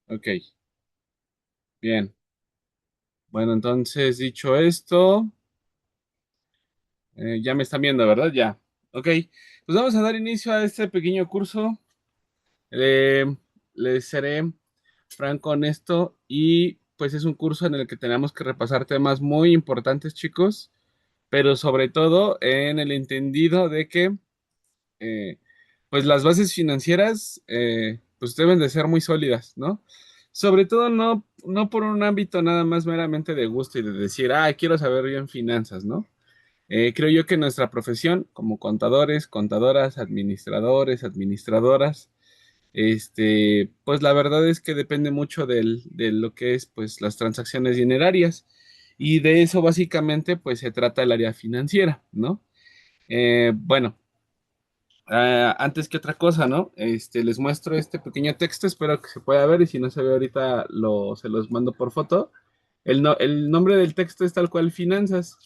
Ok, bien. Bueno, entonces, dicho esto, ya me están viendo, ¿verdad? Ya. Ok, pues vamos a dar inicio a este pequeño curso. Eh, Les seré franco honesto y pues es un curso en el que tenemos que repasar temas muy importantes, chicos, pero sobre todo en el entendido de que eh, pues las bases financieras pues deben de ser muy sólidas, ¿no? Sobre todo no por un ámbito nada más meramente de gusto y de decir, ah, quiero saber bien finanzas, ¿no? Creo yo que nuestra profesión como contadores, contadoras, administradores, administradoras, pues la verdad es que depende mucho de lo que es pues las transacciones dinerarias y de eso básicamente pues se trata el área financiera, ¿no? Bueno, antes que otra cosa, ¿no? Les muestro este pequeño texto, espero que se pueda ver y si no se ve ahorita se los mando por foto. El nombre del texto es tal cual Finanzas.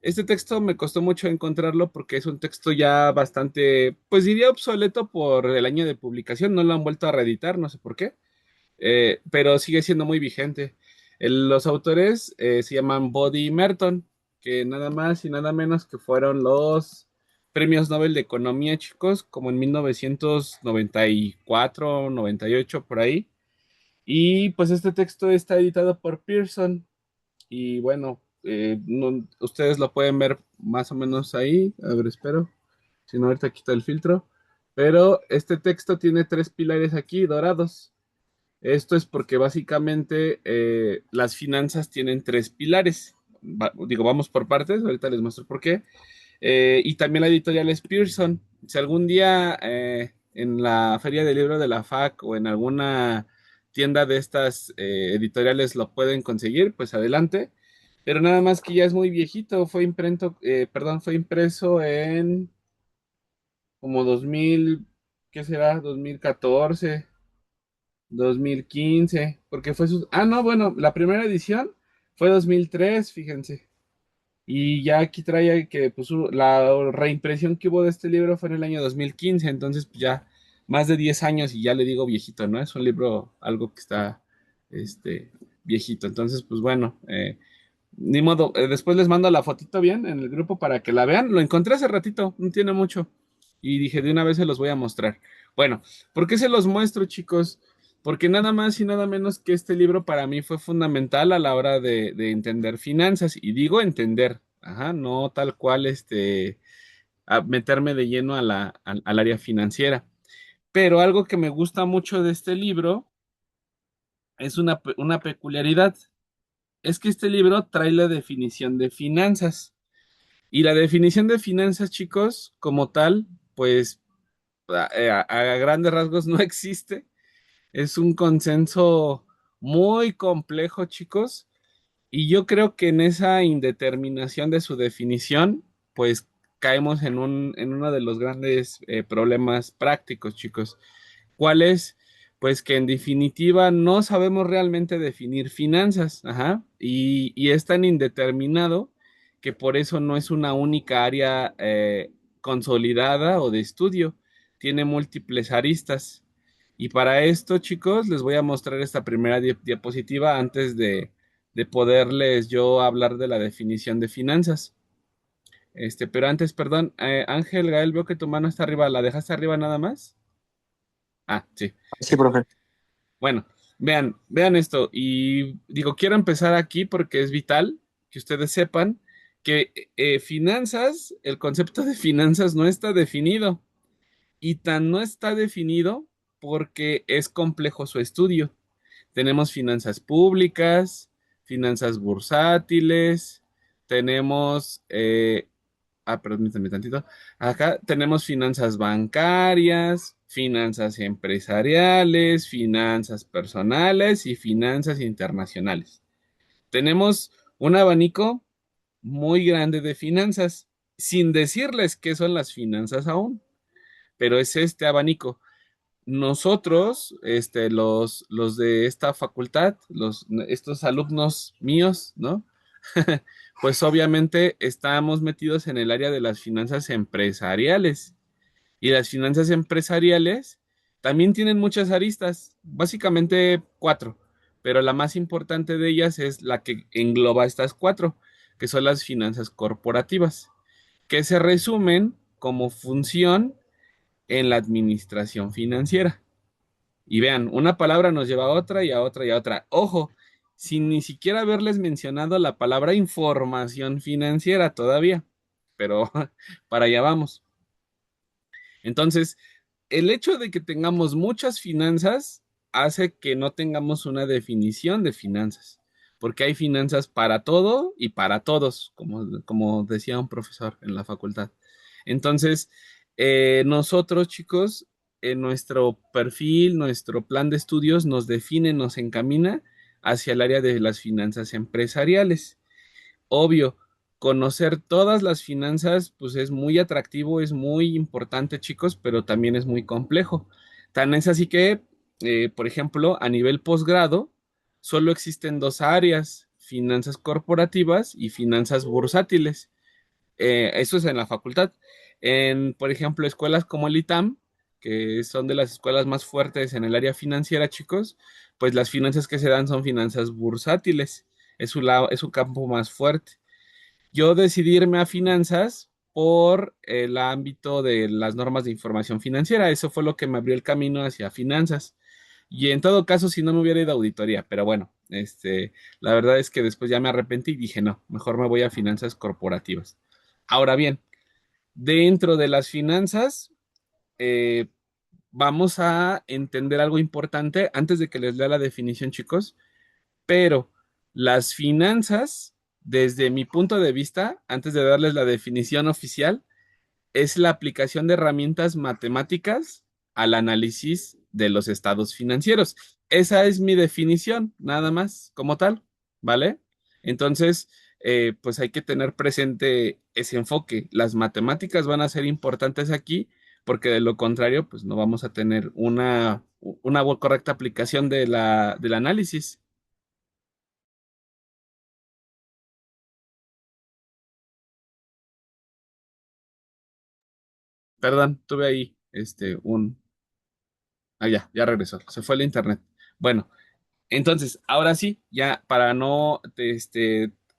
Este texto me costó mucho encontrarlo porque es un texto ya bastante, pues diría obsoleto por el año de publicación, no lo han vuelto a reeditar, no sé por qué, pero sigue siendo muy vigente. Los autores se llaman Bode y Merton, que nada más y nada menos que fueron los premios Nobel de Economía, chicos, como en 1994, 98, por ahí. Y pues este texto está editado por Pearson. Y bueno, ustedes lo pueden ver más o menos ahí. A ver, espero. Si no, ahorita quito el filtro. Pero este texto tiene tres pilares aquí dorados. Esto es porque básicamente las finanzas tienen tres pilares. Digo, vamos por partes, ahorita les muestro por qué. Y también la editorial es Pearson. Si algún día en la feria del libro de la FAC o en alguna tienda de estas editoriales lo pueden conseguir, pues adelante. Pero nada más que ya es muy viejito, fue impreso en como 2000, ¿qué será? 2014, 2015, porque no, bueno, la primera edición fue 2003, fíjense. Y ya aquí trae que pues, la reimpresión que hubo de este libro fue en el año 2015, entonces pues, ya más de 10 años y ya le digo viejito, ¿no? Es un libro algo que está este, viejito, entonces pues bueno, ni modo, después les mando la fotito bien en el grupo para que la vean. Lo encontré hace ratito, no tiene mucho. Y dije, de una vez se los voy a mostrar. Bueno, ¿por qué se los muestro, chicos? Porque nada más y nada menos que este libro para mí fue fundamental a la hora de entender finanzas. Y digo entender, ajá, no tal cual a meterme de lleno al área financiera. Pero algo que me gusta mucho de este libro es una peculiaridad. Es que este libro trae la definición de finanzas. Y la definición de finanzas, chicos, como tal, pues a grandes rasgos no existe. Es un consenso muy complejo, chicos. Y yo creo que en esa indeterminación de su definición, pues caemos en uno de los grandes problemas prácticos, chicos. ¿Cuál es? Pues que en definitiva no sabemos realmente definir finanzas, ajá, y es tan indeterminado que por eso no es una única área consolidada o de estudio, tiene múltiples aristas. Y para esto, chicos, les voy a mostrar esta primera diapositiva antes de poderles yo hablar de la definición de finanzas. Pero antes, perdón, Ángel, Gael, veo que tu mano está arriba, ¿la dejaste arriba nada más? Ah, sí. Sí, profe. Bueno, vean esto. Y digo, quiero empezar aquí porque es vital que ustedes sepan que el concepto de finanzas no está definido. Y tan no está definido porque es complejo su estudio. Tenemos finanzas públicas, finanzas bursátiles, tenemos permítame tantito. Acá tenemos finanzas bancarias, finanzas empresariales, finanzas personales y finanzas internacionales. Tenemos un abanico muy grande de finanzas, sin decirles qué son las finanzas aún, pero es este abanico. Nosotros, los de esta facultad, estos alumnos míos, ¿no? Pues obviamente estamos metidos en el área de las finanzas empresariales. Y las finanzas empresariales También tienen muchas aristas, básicamente cuatro, pero la más importante de ellas es la que engloba estas cuatro, que son las finanzas corporativas, que se resumen como función en la administración financiera. Y vean, una palabra nos lleva a otra y a otra y a otra. Ojo, sin ni siquiera haberles mencionado la palabra información financiera todavía, pero para allá vamos. Entonces, el hecho de que tengamos muchas finanzas hace que no tengamos una definición de finanzas, porque hay finanzas para todo y para todos, como decía un profesor en la facultad. Entonces, nosotros, chicos, en nuestro perfil, nuestro plan de estudios nos define, nos encamina hacia el área de las finanzas empresariales. Obvio, conocer todas las finanzas, pues es muy atractivo, es muy importante, chicos, pero también es muy complejo. Tan es así que, por ejemplo, a nivel posgrado, solo existen dos áreas, finanzas corporativas y finanzas bursátiles. Eso es en la facultad. En, por ejemplo, escuelas como el ITAM, que son de las escuelas más fuertes en el área financiera, chicos, pues las finanzas que se dan son finanzas bursátiles. Es su campo más fuerte. Yo decidí irme a finanzas por el ámbito de las normas de información financiera. Eso fue lo que me abrió el camino hacia finanzas. Y en todo caso, si no me hubiera ido a auditoría, pero bueno, la verdad es que después ya me arrepentí y dije, no, mejor me voy a finanzas corporativas. Ahora bien, dentro de las finanzas, eh, vamos a entender algo importante antes de que les lea la definición, chicos, pero las finanzas, desde mi punto de vista, antes de darles la definición oficial, es la aplicación de herramientas matemáticas al análisis de los estados financieros. Esa es mi definición, nada más, como tal, ¿vale? Entonces, pues hay que tener presente ese enfoque. Las matemáticas van a ser importantes aquí porque de lo contrario, pues no vamos a tener una correcta aplicación del análisis. Perdón, tuve ahí Ah, ya regresó. Se fue el internet. Bueno, entonces, ahora sí, ya para no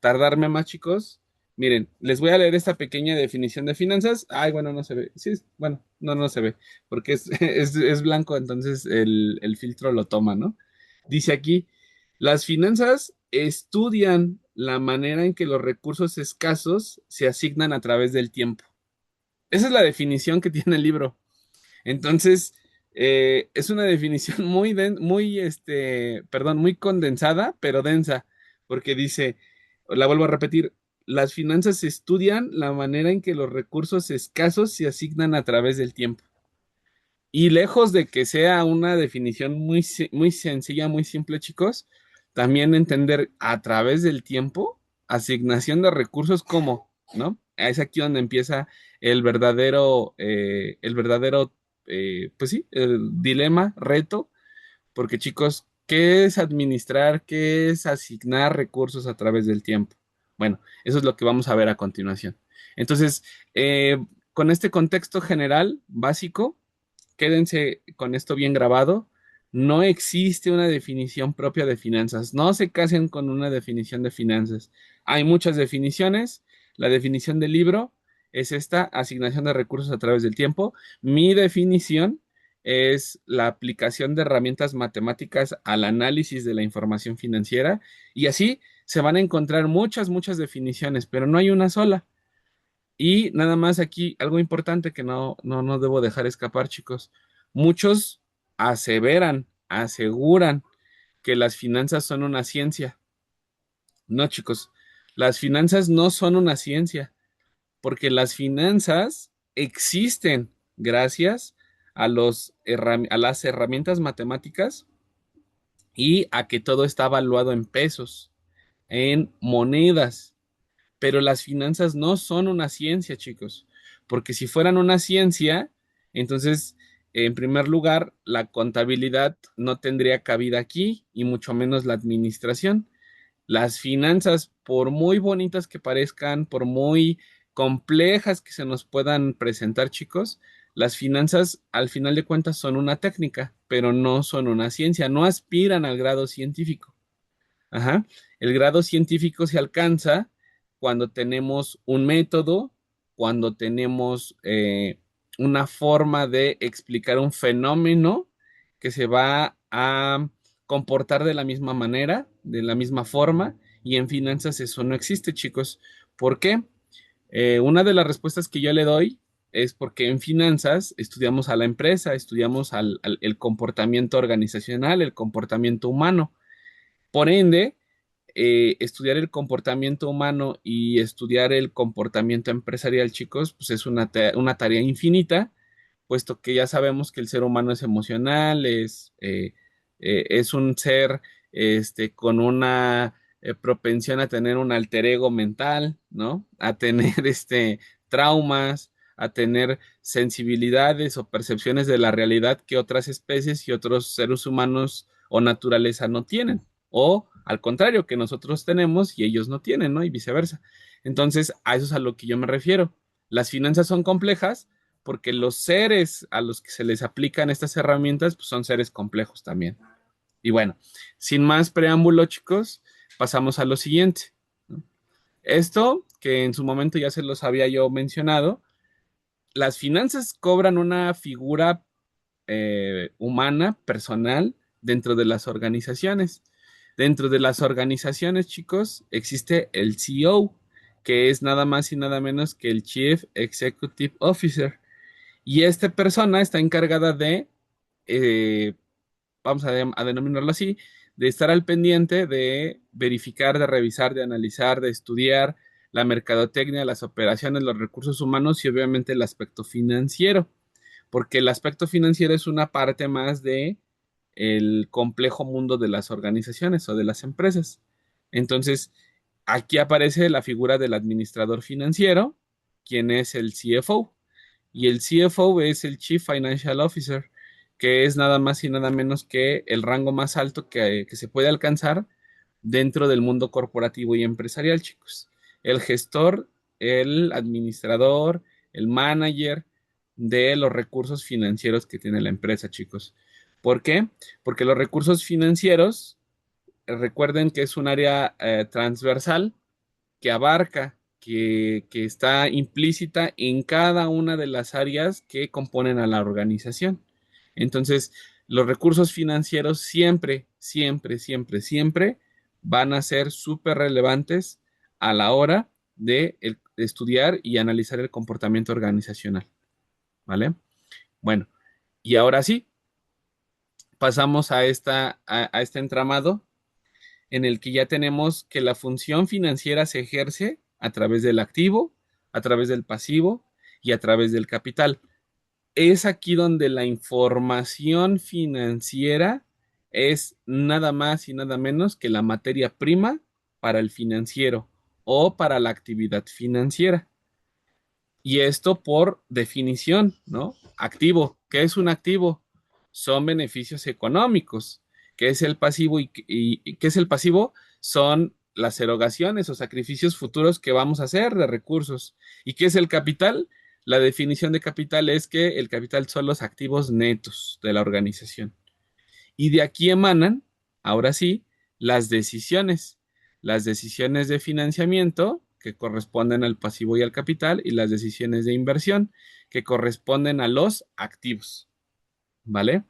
tardarme más, chicos, miren, les voy a leer esta pequeña definición de finanzas. Ay, bueno, no se ve. Sí, bueno, no se ve, porque es blanco, entonces el filtro lo toma, ¿no? Dice aquí, las finanzas estudian la manera en que los recursos escasos se asignan a través del tiempo. Esa es la definición que tiene el libro. Entonces, es una definición perdón, muy condensada, pero densa, porque dice, la vuelvo a repetir, las finanzas estudian la manera en que los recursos escasos se asignan a través del tiempo. Y lejos de que sea una definición muy sencilla, muy simple, chicos, también entender a través del tiempo, asignación de recursos como, ¿no? Es aquí donde empieza el verdadero, pues sí, el dilema, reto, porque chicos, ¿qué es administrar? ¿Qué es asignar recursos a través del tiempo? Bueno, eso es lo que vamos a ver a continuación. Entonces, con este contexto general, básico, quédense con esto bien grabado. No existe una definición propia de finanzas. No se casen con una definición de finanzas. Hay muchas definiciones. La definición del libro es esta, asignación de recursos a través del tiempo. Mi definición es la aplicación de herramientas matemáticas al análisis de la información financiera. Y así se van a encontrar muchas definiciones, pero no hay una sola. Y nada más aquí, algo importante que no debo dejar escapar, chicos. Muchos aseguran que las finanzas son una ciencia. No, chicos, las finanzas no son una ciencia, porque las finanzas existen gracias a las herramientas matemáticas y a que todo está evaluado en pesos, en monedas. Pero las finanzas no son una ciencia, chicos, porque si fueran una ciencia, entonces, en primer lugar, la contabilidad no tendría cabida aquí y mucho menos la administración. Las finanzas, por muy bonitas que parezcan, por muy complejas que se nos puedan presentar, chicos, Las finanzas, al final de cuentas, son una técnica, pero no son una ciencia, no aspiran al grado científico. Ajá. El grado científico se alcanza cuando tenemos un método, cuando tenemos una forma de explicar un fenómeno que se va a comportar de la misma manera, de la misma forma, y en finanzas eso no existe, chicos. ¿Por qué? Una de las respuestas que yo le doy es porque en finanzas estudiamos a la empresa, estudiamos el comportamiento organizacional, el comportamiento humano. Por ende, estudiar el comportamiento humano y estudiar el comportamiento empresarial, chicos, pues es una tarea infinita, puesto que ya sabemos que el ser humano es emocional, es un ser con una propensión a tener un alter ego mental, ¿no? A tener traumas, a tener sensibilidades o percepciones de la realidad que otras especies y otros seres humanos o naturaleza no tienen o al contrario, que nosotros tenemos y ellos no tienen, ¿no? Y viceversa. Entonces, a eso es a lo que yo me refiero. Las finanzas son complejas porque los seres a los que se les aplican estas herramientas pues, son seres complejos también. Y bueno, sin más preámbulo, chicos, pasamos a lo siguiente, ¿no? Esto, que en su momento ya se los había yo mencionado, las finanzas cobran una figura humana, personal, dentro de las organizaciones. Dentro de las organizaciones, chicos, existe el CEO, que es nada más y nada menos que el Chief Executive Officer. Y esta persona está encargada de, eh, vamos a denominarlo así, de estar al pendiente de verificar, de revisar, de analizar, de estudiar la mercadotecnia, las operaciones, los recursos humanos y obviamente el aspecto financiero, porque el aspecto financiero es una parte más de el complejo mundo de las organizaciones o de las empresas. Entonces, aquí aparece la figura del administrador financiero, quien es el CFO, y el CFO es el Chief Financial Officer, que es nada más y nada menos que el rango más alto que se puede alcanzar dentro del mundo corporativo y empresarial, chicos. El gestor, el administrador, el manager de los recursos financieros que tiene la empresa, chicos. ¿Por qué? Porque los recursos financieros, recuerden que es un área transversal que abarca, que está implícita en cada una de las áreas que componen a la organización. Entonces, los recursos financieros siempre, siempre, siempre, siempre van a ser súper relevantes a la hora de estudiar y analizar el comportamiento organizacional, ¿vale? Bueno, y ahora sí, pasamos a este entramado en el que ya tenemos que la función financiera se ejerce a través del activo, a través del pasivo y a través del capital. Es aquí donde la información financiera es nada más y nada menos que la materia prima para el financiero o para la actividad financiera. Y esto por definición, ¿no? Activo. ¿Qué es un activo? Son beneficios económicos. ¿Qué es el pasivo y qué es el pasivo? Son las erogaciones o sacrificios futuros que vamos a hacer de recursos. ¿Y qué es el capital? La definición de capital es que el capital son los activos netos de la organización. Y de aquí emanan, ahora sí, las decisiones. Las decisiones de financiamiento que corresponden al pasivo y al capital y las decisiones de inversión que corresponden a los activos. ¿Vale?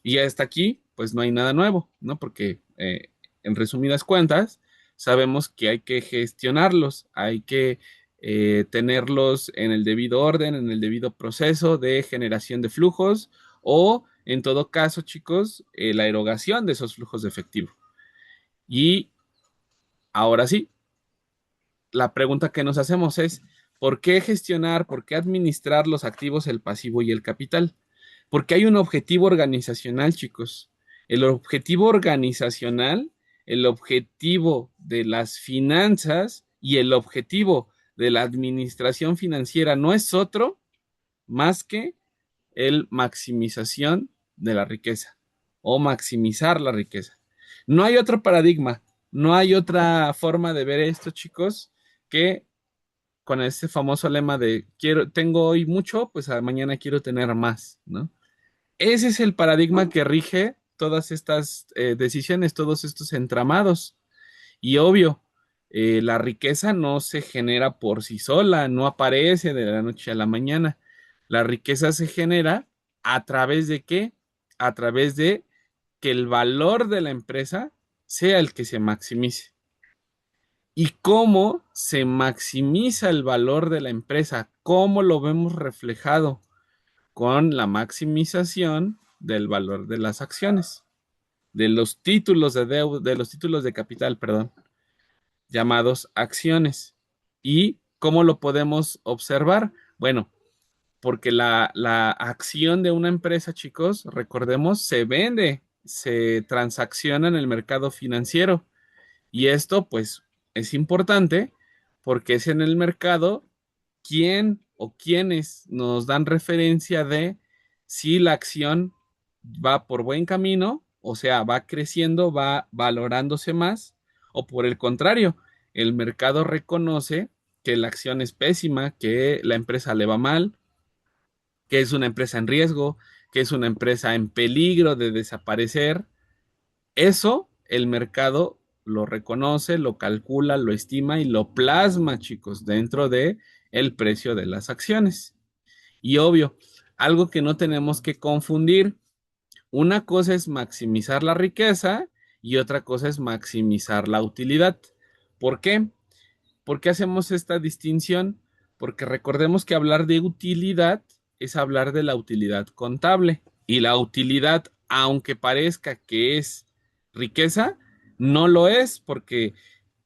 Y hasta aquí, pues no hay nada nuevo, ¿no? Porque en resumidas cuentas, sabemos que hay que gestionarlos, hay que tenerlos en el debido orden, en el debido proceso de generación de flujos o, en todo caso, chicos, la erogación de esos flujos de efectivo. Y ahora sí, la pregunta que nos hacemos es, ¿por qué gestionar, por qué administrar los activos, el pasivo y el capital? Porque hay un objetivo organizacional, chicos. El objetivo organizacional, el objetivo de las finanzas y el objetivo de la administración financiera no es otro más que el maximización de la riqueza o maximizar la riqueza. No hay otro paradigma, no hay otra forma de ver esto, chicos, que con ese famoso lema de tengo hoy mucho, pues mañana quiero tener más, ¿no? Ese es el paradigma que rige todas estas decisiones, todos estos entramados. Y obvio, la riqueza no se genera por sí sola, no aparece de la noche a la mañana. La riqueza se genera a través de qué? A través de que el valor de la empresa sea el que se maximice. ¿Y cómo se maximiza el valor de la empresa? ¿Cómo lo vemos reflejado? Con la maximización del valor de las acciones, de los títulos de deuda, de los títulos de capital, perdón, llamados acciones. ¿Y cómo lo podemos observar? Bueno, porque la acción de una empresa, chicos, recordemos, se vende, se transacciona en el mercado financiero. Y esto, pues, es importante porque es en el mercado quién o quiénes nos dan referencia de si la acción va por buen camino, o sea, va creciendo, va valorándose más, o por el contrario, el mercado reconoce que la acción es pésima, que la empresa le va mal, que es una empresa en riesgo, que es una empresa en peligro de desaparecer. Eso el mercado lo reconoce, lo calcula, lo estima y lo plasma, chicos, dentro de el precio de las acciones. Y obvio, algo que no tenemos que confundir, una cosa es maximizar la riqueza y otra cosa es maximizar la utilidad. ¿Por qué? ¿Por qué hacemos esta distinción? Porque recordemos que hablar de utilidad es hablar de la utilidad contable. Y la utilidad, aunque parezca que es riqueza, no lo es, porque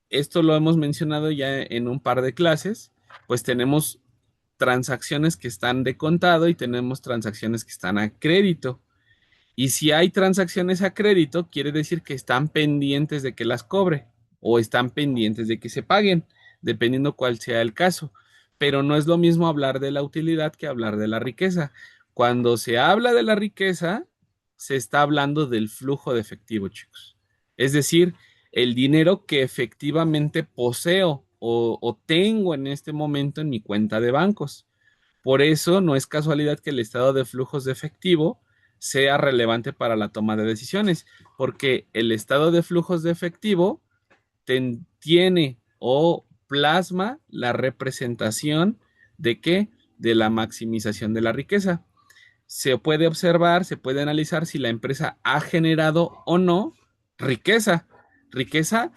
esto lo hemos mencionado ya en un par de clases, pues tenemos transacciones que están de contado y tenemos transacciones que están a crédito. Y si hay transacciones a crédito, quiere decir que están pendientes de que las cobre o están pendientes de que se paguen, dependiendo cuál sea el caso. Pero no es lo mismo hablar de la utilidad que hablar de la riqueza. Cuando se habla de la riqueza, se está hablando del flujo de efectivo, chicos. Es decir, el dinero que efectivamente poseo o tengo en este momento en mi cuenta de bancos. Por eso no es casualidad que el estado de flujos de efectivo sea relevante para la toma de decisiones, porque el estado de flujos de efectivo tiene o plasma la representación de qué? De la maximización de la riqueza. Se puede observar, se puede analizar si la empresa ha generado o no riqueza. Riqueza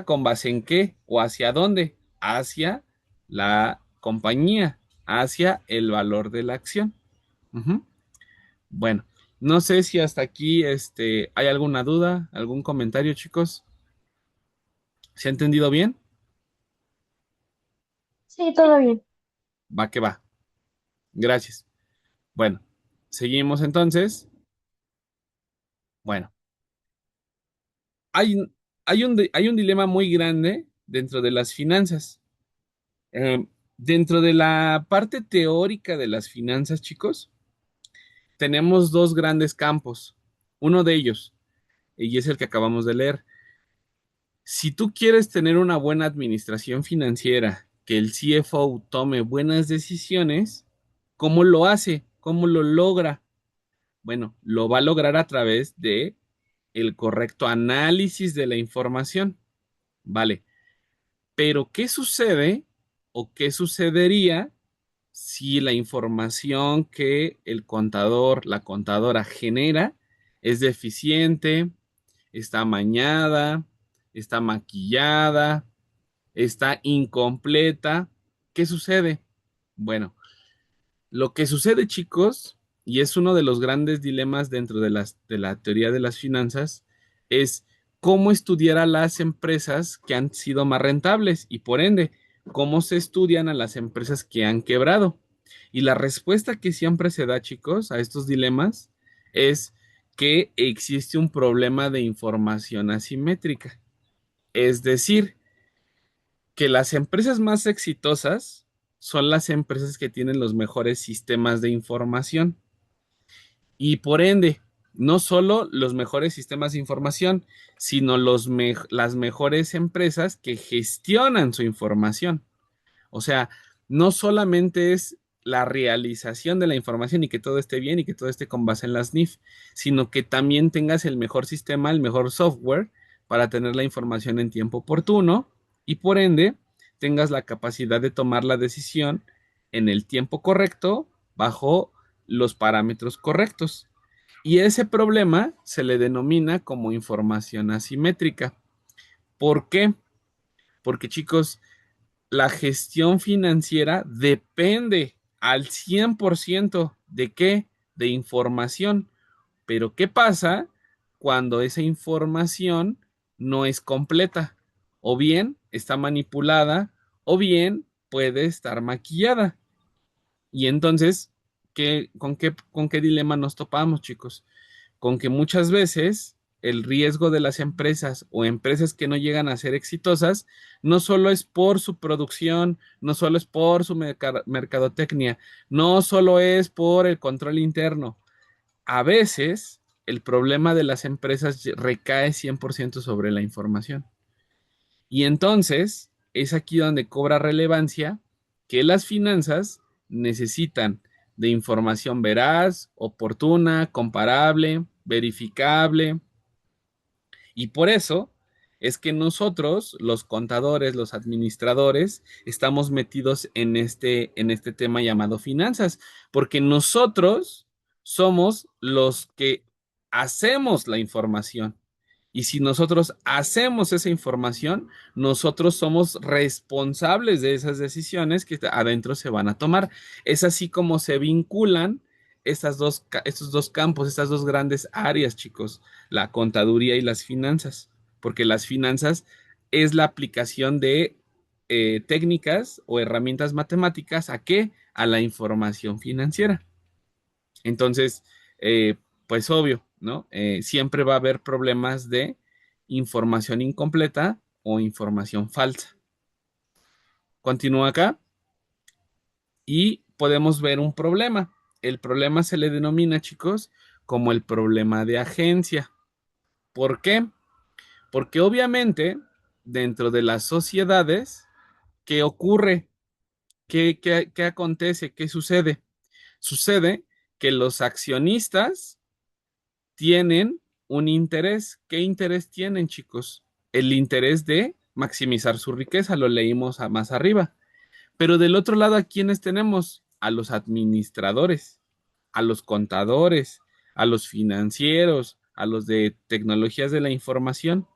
con base en qué o hacia dónde, hacia la compañía, hacia el valor de la acción. Ujú. Bueno, no sé si hasta aquí hay alguna duda, algún comentario, chicos. ¿Se ha entendido bien? Sí, todo bien. Va que va. Gracias. Bueno, seguimos entonces. Bueno, hay, hay un dilema muy grande dentro de las finanzas. Eh, Dentro de la parte teórica de las finanzas, chicos, tenemos dos grandes campos. Uno de ellos, y es el que acabamos de leer. Si tú quieres tener una buena administración financiera, que el CFO tome buenas decisiones, ¿cómo lo hace? ¿Cómo lo logra? Bueno, lo va a lograr a través de el correcto análisis de la información. Vale, pero ¿qué sucede o qué sucedería si la información que el contador, la contadora genera es deficiente, está amañada, está maquillada, está incompleta? ¿Qué sucede? Bueno, lo que sucede, chicos, y es uno de los grandes dilemas dentro de la teoría de las finanzas, es cómo estudiar a las empresas que han sido más rentables y por ende, cómo se estudian a las empresas que han quebrado. Y la respuesta que siempre se da, chicos, a estos dilemas es que existe un problema de información asimétrica. Es decir, que las empresas más exitosas son las empresas que tienen los mejores sistemas de información y por ende, no solo los mejores sistemas de información, sino las mejores empresas que gestionan su información. O sea, no solamente es la realización de la información y que todo esté bien y que todo esté con base en las NIF, sino que también tengas el mejor sistema, el mejor software para tener la información en tiempo oportuno y por ende tengas la capacidad de tomar la decisión en el tiempo correcto bajo los parámetros correctos. Y ese problema se le denomina como información asimétrica. ¿Por qué? Porque chicos, la gestión financiera depende al 100% de qué? De información. Pero ¿qué pasa cuando esa información no es completa? O bien está manipulada, o bien puede estar maquillada. Y entonces, ¿con qué dilema nos topamos, chicos? Con que muchas veces el riesgo de las empresas o empresas que no llegan a ser exitosas no solo es por su producción, no solo es por su mercadotecnia, no solo es por el control interno. A veces el problema de las empresas recae 100% sobre la información. Y entonces es aquí donde cobra relevancia que las finanzas necesitan de información veraz, oportuna, comparable, verificable. Y por eso es que nosotros, los contadores, los administradores, estamos metidos en este tema llamado finanzas, porque nosotros somos los que hacemos la información. Y si nosotros hacemos esa información, nosotros somos responsables de esas decisiones que adentro se van a tomar. Es así como se vinculan estos dos campos, estas dos grandes áreas, chicos, la contaduría y las finanzas, porque las finanzas es la aplicación de técnicas o herramientas matemáticas ¿a qué? A la información financiera. Entonces, pues obvio, ¿no? Siempre va a haber problemas de información incompleta o información falsa. Continúa acá y podemos ver un problema. El problema se le denomina, chicos, como el problema de agencia. ¿Por qué? Porque obviamente dentro de las sociedades, ¿qué ocurre? ¿Qué acontece? ¿Qué sucede? Sucede que los accionistas tienen un interés. ¿Qué interés tienen, chicos? El interés de maximizar su riqueza, lo leímos más arriba. Pero del otro lado, ¿a quiénes tenemos? A los administradores, a los contadores, a los financieros, a los de tecnologías de la información.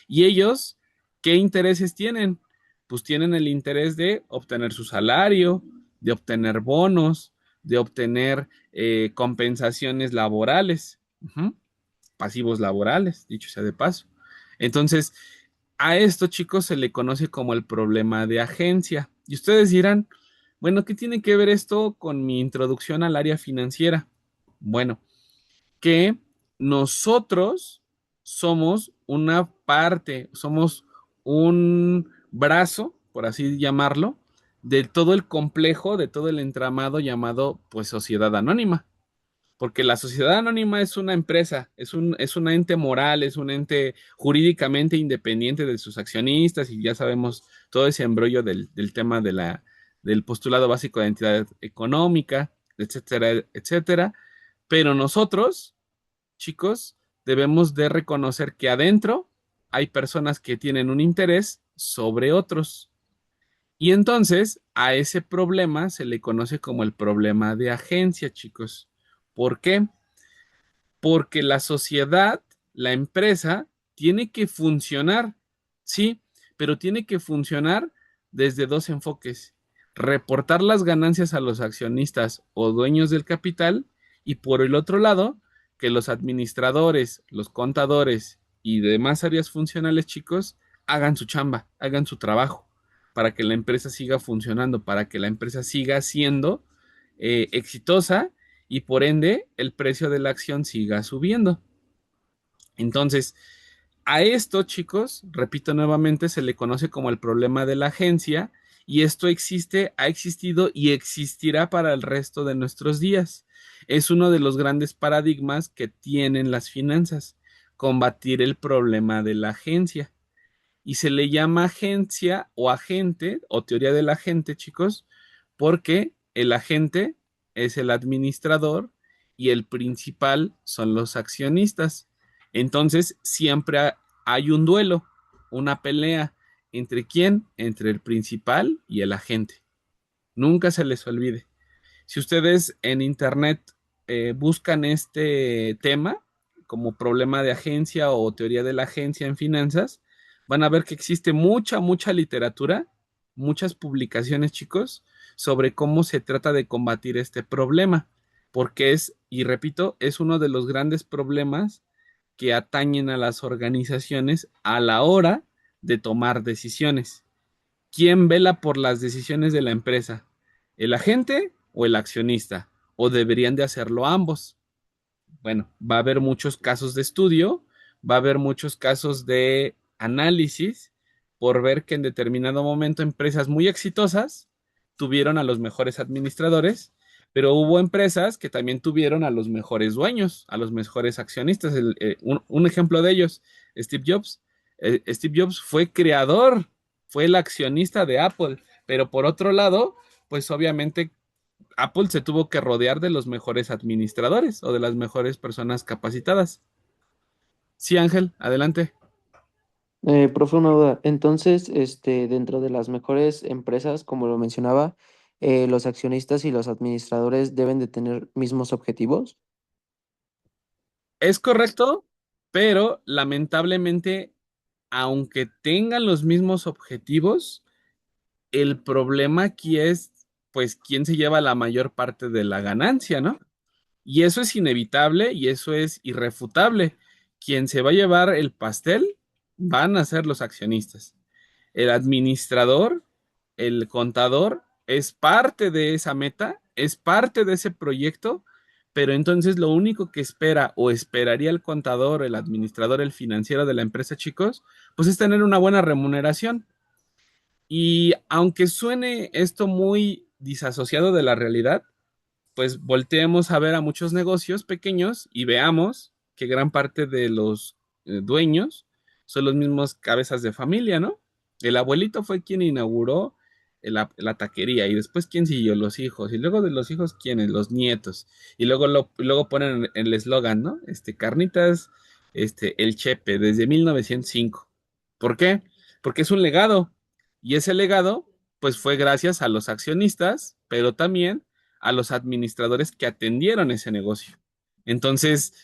¿Y ellos qué intereses tienen? Pues tienen el interés de obtener su salario, de obtener bonos, de obtener compensaciones laborales. Ujú, pasivos laborales, dicho sea de paso. Entonces, a esto, chicos, se le conoce como el problema de agencia. Y ustedes dirán, bueno, ¿qué tiene que ver esto con mi introducción al área financiera? Bueno, que nosotros somos una parte, somos un brazo, por así llamarlo, de todo el complejo, de todo el entramado llamado, pues, sociedad anónima. Porque la sociedad anónima es una empresa, es un ente moral, es un ente jurídicamente independiente de sus accionistas y ya sabemos todo ese embrollo del tema del postulado básico de identidad económica, etcétera, etcétera. Pero nosotros, chicos, debemos de reconocer que adentro hay personas que tienen un interés sobre otros. Y entonces a ese problema se le conoce como el problema de agencia, chicos. ¿Por qué? Porque la sociedad, la empresa, tiene que funcionar, sí, pero tiene que funcionar desde dos enfoques. Reportar las ganancias a los accionistas o dueños del capital y por el otro lado, que los administradores, los contadores y demás áreas funcionales, chicos, hagan su chamba, hagan su trabajo para que la empresa siga funcionando, para que la empresa siga siendo exitosa y por ende el precio de la acción siga subiendo. Entonces, a esto, chicos, repito nuevamente, se le conoce como el problema de la agencia y esto existe, ha existido y existirá para el resto de nuestros días. Es uno de los grandes paradigmas que tienen las finanzas, combatir el problema de la agencia. y se le llama agencia o agente o teoría del agente, chicos, porque el agente es el administrador y el principal son los accionistas. Entonces, siempre hay un duelo, una pelea. ¿Entre quién? Entre el principal y el agente. Nunca se les olvide. Si ustedes en internet buscan este tema como problema de agencia o teoría de la agencia en finanzas, van a ver que existe mucha literatura, muchas publicaciones, chicos, sobre cómo se trata de combatir este problema, porque es, y repito, es uno de los grandes problemas que atañen a las organizaciones a la hora de tomar decisiones. ¿Quién vela por las decisiones de la empresa? ¿El agente o el accionista? ¿O deberían de hacerlo ambos? Bueno, va a haber muchos casos de estudio, va a haber muchos casos de análisis por ver que en determinado momento empresas muy exitosas tuvieron a los mejores administradores, pero hubo empresas que también tuvieron a los mejores dueños, a los mejores accionistas. Un ejemplo de ellos, Steve Jobs. Steve Jobs fue creador, fue el accionista de Apple, pero por otro lado, pues obviamente Apple se tuvo que rodear de los mejores administradores o de las mejores personas capacitadas. Sí, Ángel, adelante. Profe, una duda. Entonces, dentro de las mejores empresas, como lo mencionaba, los accionistas y los administradores deben de tener mismos objetivos. Es correcto, pero lamentablemente, aunque tengan los mismos objetivos, el problema aquí es, pues, quién se lleva la mayor parte de la ganancia, ¿no? Y eso es inevitable y eso es irrefutable. Quien se va a llevar el pastel van a ser los accionistas. El administrador, el contador, es parte de esa meta, es parte de ese proyecto, pero entonces lo único que espera o esperaría el contador, el administrador, el financiero de la empresa, chicos, pues es tener una buena remuneración. Y aunque suene esto muy disasociado de la realidad, pues volteemos a ver a muchos negocios pequeños y veamos que gran parte de los dueños son los mismos cabezas de familia, ¿no? El abuelito fue quien inauguró la taquería y después quién siguió los hijos y luego de los hijos quiénes, los nietos y luego ponen el eslogan, ¿no? Carnitas, el Chepe desde 1905. ¿Por qué? Porque es un legado y ese legado pues fue gracias a los accionistas, pero también a los administradores que atendieron ese negocio. Entonces,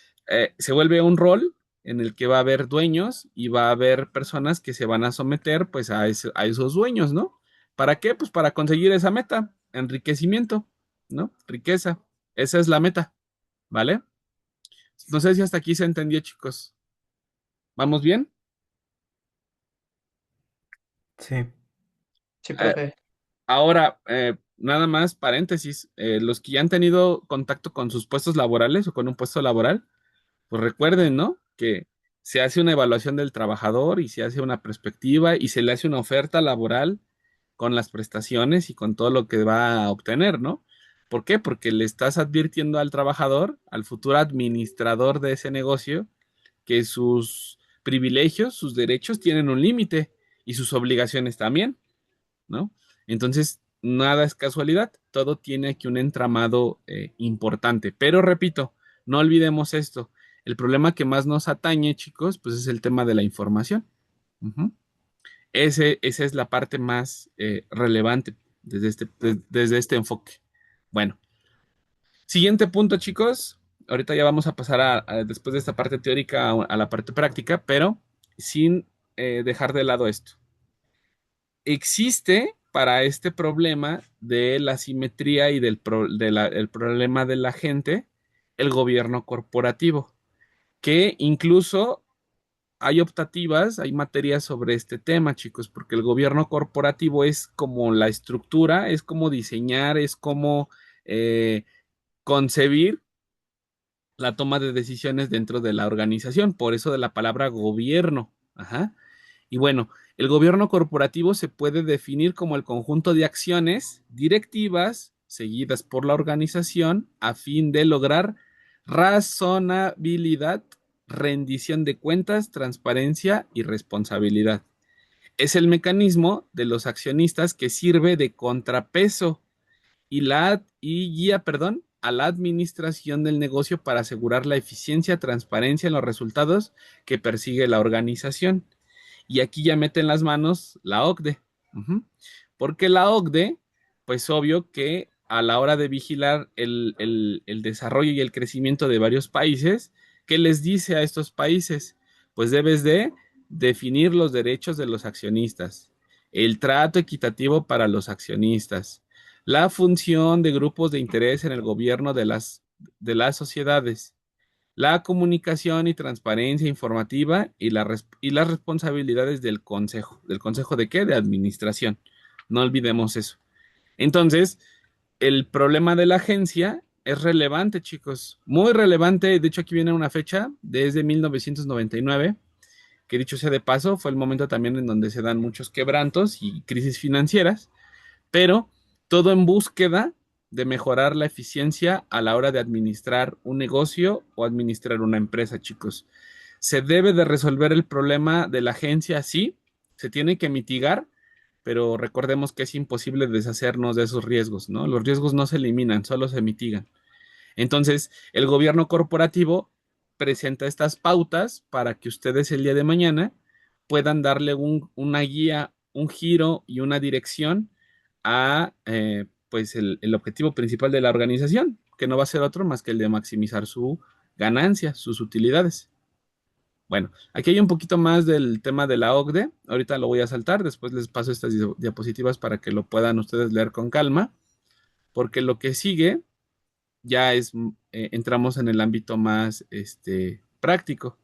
se vuelve un rol en el que va a haber dueños y va a haber personas que se van a someter pues a esos dueños, ¿no? ¿Para qué? Pues para conseguir esa meta, enriquecimiento, ¿no? Riqueza. Esa es la meta, ¿vale? No sé si hasta aquí se entendió, chicos. ¿Vamos bien? Sí. Sí, Eh, profe. Ahora, nada más, paréntesis, los que ya han tenido contacto con sus puestos laborales o con un puesto laboral, pues recuerden, ¿no? Que se hace una evaluación del trabajador y se hace una perspectiva y se le hace una oferta laboral con las prestaciones y con todo lo que va a obtener, ¿no? ¿Por qué? Porque le estás advirtiendo al trabajador, al futuro administrador de ese negocio, que sus privilegios, sus derechos tienen un límite y sus obligaciones también, ¿no? Entonces, nada es casualidad, todo tiene aquí un entramado importante. Pero repito, no olvidemos esto. El problema que más nos atañe, chicos, pues es el tema de la información. Ujú. Esa es la parte más relevante desde este enfoque. Bueno, siguiente punto, chicos. Ahorita ya vamos a pasar después de esta parte teórica, a la parte práctica, pero sin dejar de lado esto. Existe para este problema de la simetría y el problema de la gente, el gobierno corporativo, que incluso hay optativas, hay materias sobre este tema, chicos, porque el gobierno corporativo es como la estructura, es como diseñar, es como eh, concebir la toma de decisiones dentro de la organización, por eso de la palabra gobierno. Ajá. Y bueno, el gobierno corporativo se puede definir como el conjunto de acciones directivas seguidas por la organización a fin de lograr razonabilidad, rendición de cuentas, transparencia y responsabilidad. Es el mecanismo de los accionistas que sirve de contrapeso y guía, perdón, a la administración del negocio para asegurar la eficiencia, transparencia en los resultados que persigue la organización. Y aquí ya mete en las manos la OCDE. Ujú. Porque la OCDE, pues obvio que a la hora de vigilar el desarrollo y el crecimiento de varios países, ¿qué les dice a estos países? Pues debes de definir los derechos de los accionistas, el trato equitativo para los accionistas, la función de grupos de interés en el gobierno de las sociedades, la comunicación y transparencia informativa y las responsabilidades del consejo. ¿Del consejo de qué? De administración. No olvidemos eso. Entonces, el problema de la agencia es relevante, chicos. Muy relevante. De hecho, aquí viene una fecha desde 1999, que dicho sea de paso, fue el momento también en donde se dan muchos quebrantos y crisis financieras, pero todo en búsqueda de mejorar la eficiencia a la hora de administrar un negocio o administrar una empresa, chicos. Se debe de resolver el problema de la agencia, sí, se tiene que mitigar, pero recordemos que es imposible deshacernos de esos riesgos, ¿no? Los riesgos no se eliminan, solo se mitigan. Entonces, el gobierno corporativo presenta estas pautas para que ustedes el día de mañana puedan darle una guía, un giro y una dirección a pues el objetivo principal de la organización, que no va a ser otro más que el de maximizar su ganancia, sus utilidades. Bueno, aquí hay un poquito más del tema de la OCDE. Ahorita lo voy a saltar, después les paso estas diapositivas para que lo puedan ustedes leer con calma, porque lo que sigue ya entramos en el ámbito más práctico.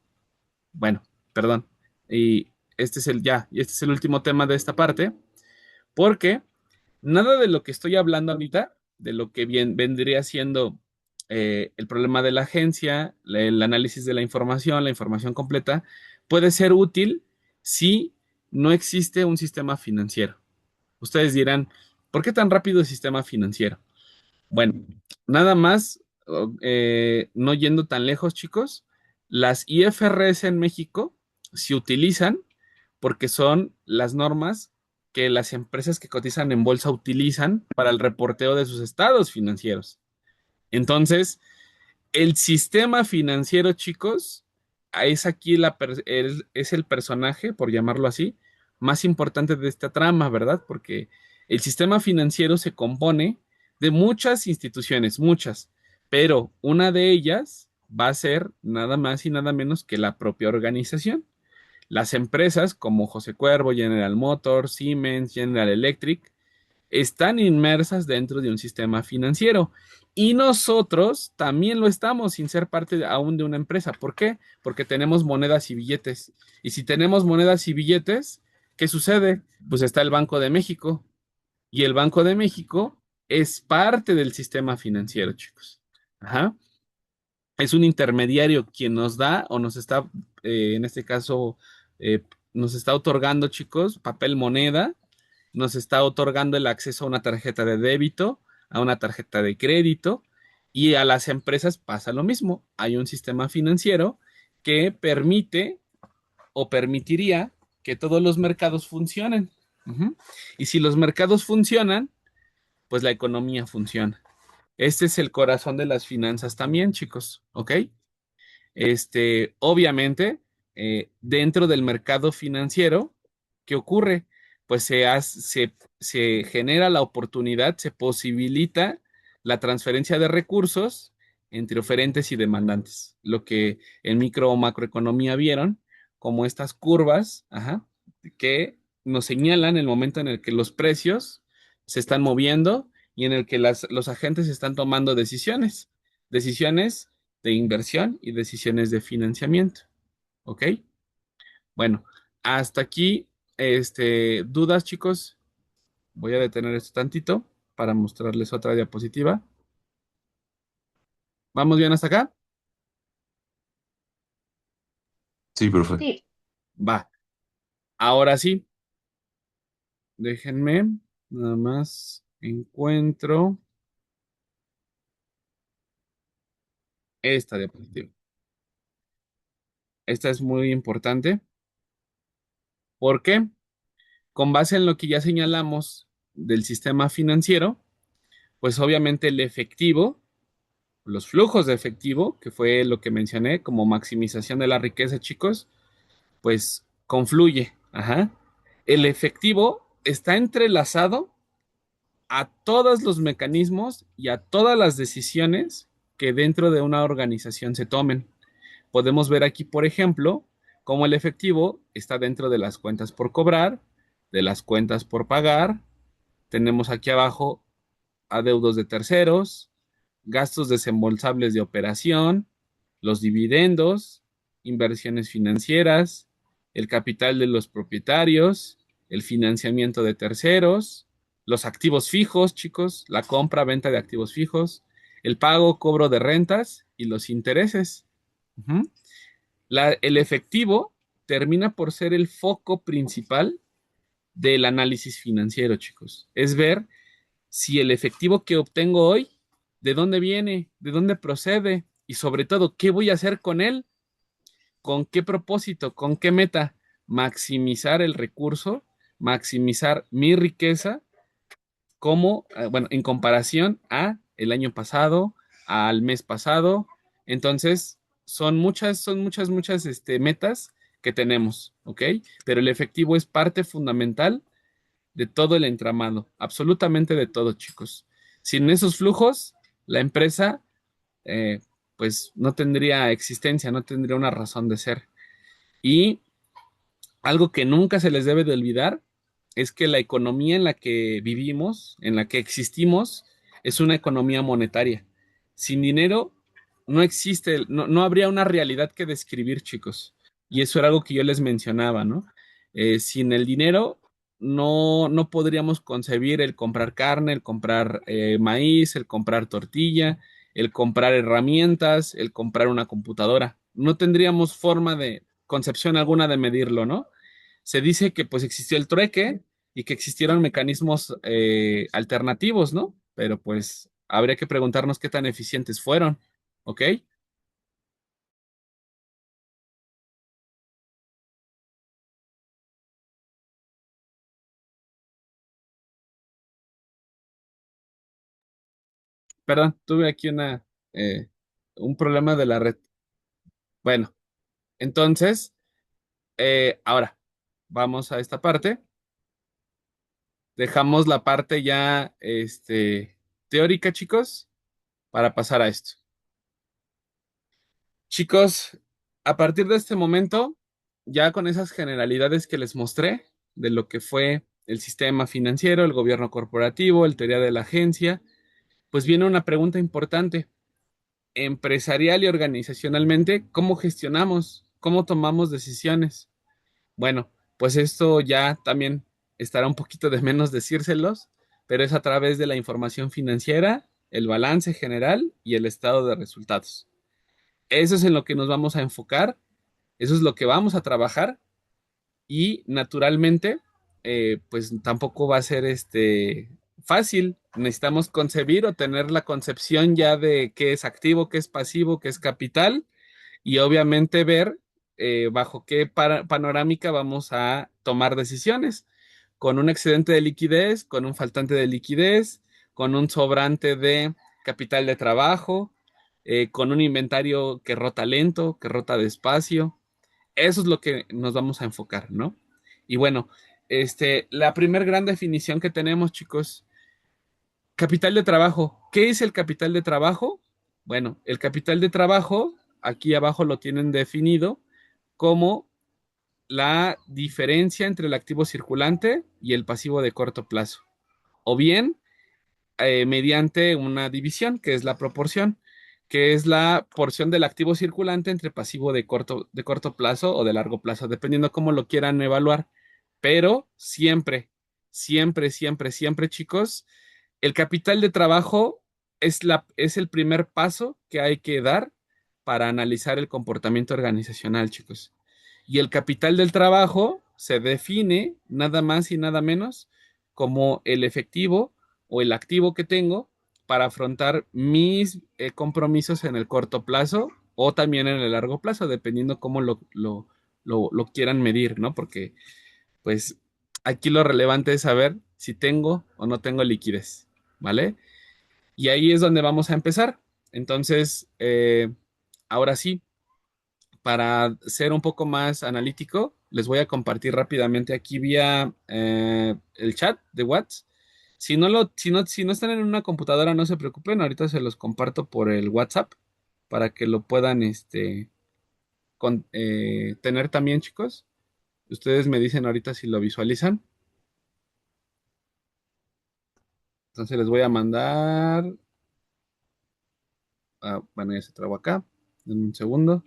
Bueno, perdón. Y y este es el último tema de esta parte, porque nada de lo que estoy hablando ahorita, de lo que bien vendría siendo el problema de la agencia, el análisis de la información completa, puede ser útil si no existe un sistema financiero. Ustedes dirán, ¿por qué tan rápido el sistema financiero? Bueno, nada más, no yendo tan lejos, chicos, las IFRS en México se utilizan porque son las normas que las empresas que cotizan en bolsa utilizan para el reporteo de sus estados financieros. Entonces, el sistema financiero, chicos, es aquí es el personaje, por llamarlo así, más importante de esta trama, ¿verdad? Porque el sistema financiero se compone de muchas instituciones, muchas, pero una de ellas va a ser nada más y nada menos que la propia organización. Las empresas como José Cuervo, General Motors, Siemens, General Electric, están inmersas dentro de un sistema financiero. Y nosotros también lo estamos sin ser parte aún de una empresa. ¿Por qué? Porque tenemos monedas y billetes. Y si tenemos monedas y billetes, ¿qué sucede? Pues está el Banco de México. Y el Banco de México es parte del sistema financiero, chicos. Ajá. Es un intermediario quien nos da o nos está, en este caso, nos está otorgando, chicos, papel moneda, nos está otorgando el acceso a una tarjeta de débito, a una tarjeta de crédito, y a las empresas pasa lo mismo. Hay un sistema financiero que permite o permitiría que todos los mercados funcionen. Ujú. Y si los mercados funcionan, pues la economía funciona. Este es el corazón de las finanzas también, chicos, ¿ok? Obviamente, dentro del mercado financiero, ¿qué ocurre? Pues se genera la oportunidad, se posibilita la transferencia de recursos entre oferentes y demandantes, lo que en micro o macroeconomía vieron como estas curvas, ajá, que nos señalan el momento en el que los precios se están moviendo y en el que los agentes están tomando decisiones de inversión y decisiones de financiamiento. ¿Ok? Bueno, hasta aquí, dudas, chicos. Voy a detener esto tantito para mostrarles otra diapositiva. ¿Vamos bien hasta acá? Sí, profe. Sí, Va. Ahora sí, déjenme, nada más encuentro esta diapositiva. Esta es muy importante. ¿Por qué? Con base en lo que ya señalamos del sistema financiero, pues obviamente el efectivo, los flujos de efectivo, que fue lo que mencioné como maximización de la riqueza, chicos, pues confluye. Ajá. El efectivo está entrelazado a todos los mecanismos y a todas las decisiones que dentro de una organización se tomen. Podemos ver aquí, por ejemplo, cómo el efectivo está dentro de las cuentas por cobrar, de las cuentas por pagar. Tenemos aquí abajo adeudos de terceros, gastos desembolsables de operación, los dividendos, inversiones financieras, el capital de los propietarios, el financiamiento de terceros, los activos fijos, chicos, la compra, venta de activos fijos, el pago, cobro de rentas y los intereses. Ujú. El efectivo termina por ser el foco principal del análisis financiero, chicos. Es ver si el efectivo que obtengo hoy, de dónde viene, de dónde procede y sobre todo, qué voy a hacer con él, con qué propósito, con qué meta, maximizar el recurso, maximizar mi riqueza, como, bueno, en comparación a el año pasado, al mes pasado. Entonces, muchas, metas que tenemos, ¿ok? Pero el efectivo es parte fundamental de todo el entramado, absolutamente de todo, chicos. Sin esos flujos, la empresa, eh, pues, no tendría existencia, no tendría una razón de ser. Y algo que nunca se les debe de olvidar es que la economía en la que vivimos, en la que existimos, es una economía monetaria. Sin dinero no existe, no habría una realidad que describir, chicos. Y eso era algo que yo les mencionaba, ¿no? Sin el dinero no podríamos concebir el comprar carne, el comprar maíz, el comprar tortilla, el comprar herramientas, el comprar una computadora. No tendríamos forma de concepción alguna de medirlo, ¿no? Se dice que pues existió el trueque y que existieron mecanismos alternativos, ¿no? Pero pues habría que preguntarnos qué tan eficientes fueron, ¿ok? Perdón, tuve aquí un problema de la red. Bueno, entonces, ahora vamos a esta parte. Dejamos la parte ya, teórica, chicos, para pasar a esto. Chicos, a partir de este momento, ya con esas generalidades que les mostré de lo que fue el sistema financiero, el gobierno corporativo, el teoría de la agencia, pues viene una pregunta importante. Empresarial y organizacionalmente, ¿cómo gestionamos? ¿Cómo tomamos decisiones? Bueno, pues esto ya también estará un poquito de menos decírselos, pero es a través de la información financiera, el balance general y el estado de resultados. Eso es en lo que nos vamos a enfocar, eso es lo que vamos a trabajar y naturalmente, pues tampoco va a ser fácil. Necesitamos concebir o tener la concepción ya de qué es activo, qué es pasivo, qué es capital y obviamente ver bajo qué panorámica vamos a tomar decisiones. Con un excedente de liquidez, con un faltante de liquidez, con un sobrante de capital de trabajo, con un inventario que rota lento, que rota despacio. Eso es lo que nos vamos a enfocar, ¿no? Y bueno, la primer gran definición que tenemos, chicos, capital de trabajo. ¿Qué es el capital de trabajo? Bueno, el capital de trabajo, aquí abajo lo tienen definido como la diferencia entre el activo circulante y el pasivo de corto plazo. O bien, mediante una división, que es la proporción, que es la porción del activo circulante entre pasivo de corto plazo o de largo plazo, dependiendo cómo lo quieran evaluar. Pero siempre, siempre, siempre, siempre, chicos, el capital de trabajo es el primer paso que hay que dar para analizar el comportamiento organizacional, chicos. Y el capital del trabajo se define nada más y nada menos como el efectivo o el activo que tengo para afrontar mis compromisos en el corto plazo o también en el largo plazo, dependiendo cómo lo quieran medir, ¿no? Porque, pues, Aquí lo relevante es saber si tengo o no tengo liquidez, ¿vale? Y ahí es donde vamos a empezar. Entonces, ahora sí, para ser un poco más analítico, les voy a compartir rápidamente aquí vía el chat de WhatsApp. Si no están en una computadora, no se preocupen, ahorita se los comparto por el WhatsApp para que lo puedan tener también, chicos. Ustedes me dicen ahorita si lo visualizan. Entonces les voy a mandar. Bueno, ya se trabó acá. En un segundo.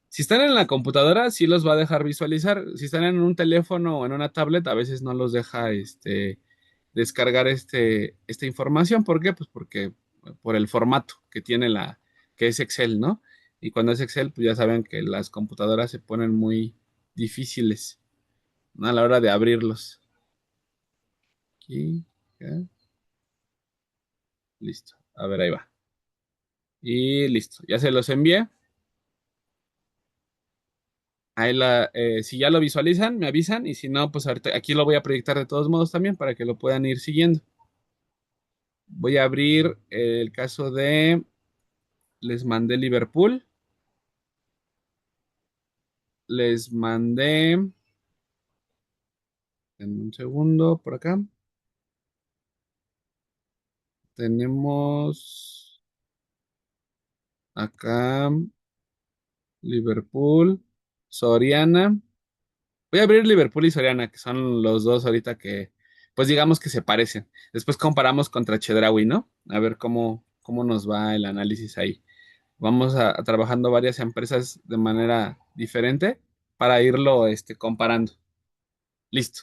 Si están en la computadora, sí los va a dejar visualizar. Si están en un teléfono o en una tablet, a veces no los deja descargar esta información. ¿Por qué? Pues porque por el formato que tiene que es Excel, ¿no? Y cuando es Excel, pues ya saben que las computadoras se ponen muy difíciles, ¿no? A la hora de abrirlos. Aquí, acá, listo. A ver, ahí va. Y listo. Ya se los envié. Si ya lo visualizan, me avisan. Y si no, pues ahorita aquí lo voy a proyectar de todos modos también para que lo puedan ir siguiendo. Voy a abrir el caso de. Les mandé Liverpool. Les mandé. En un segundo, por acá. Tenemos acá Liverpool, Soriana. Voy a abrir Liverpool y Soriana, que son los dos ahorita que, pues digamos que se parecen. Después comparamos contra Chedraui, ¿no? A ver cómo nos va el análisis ahí. Vamos a trabajando varias empresas de manera diferente para irlo comparando. Listo.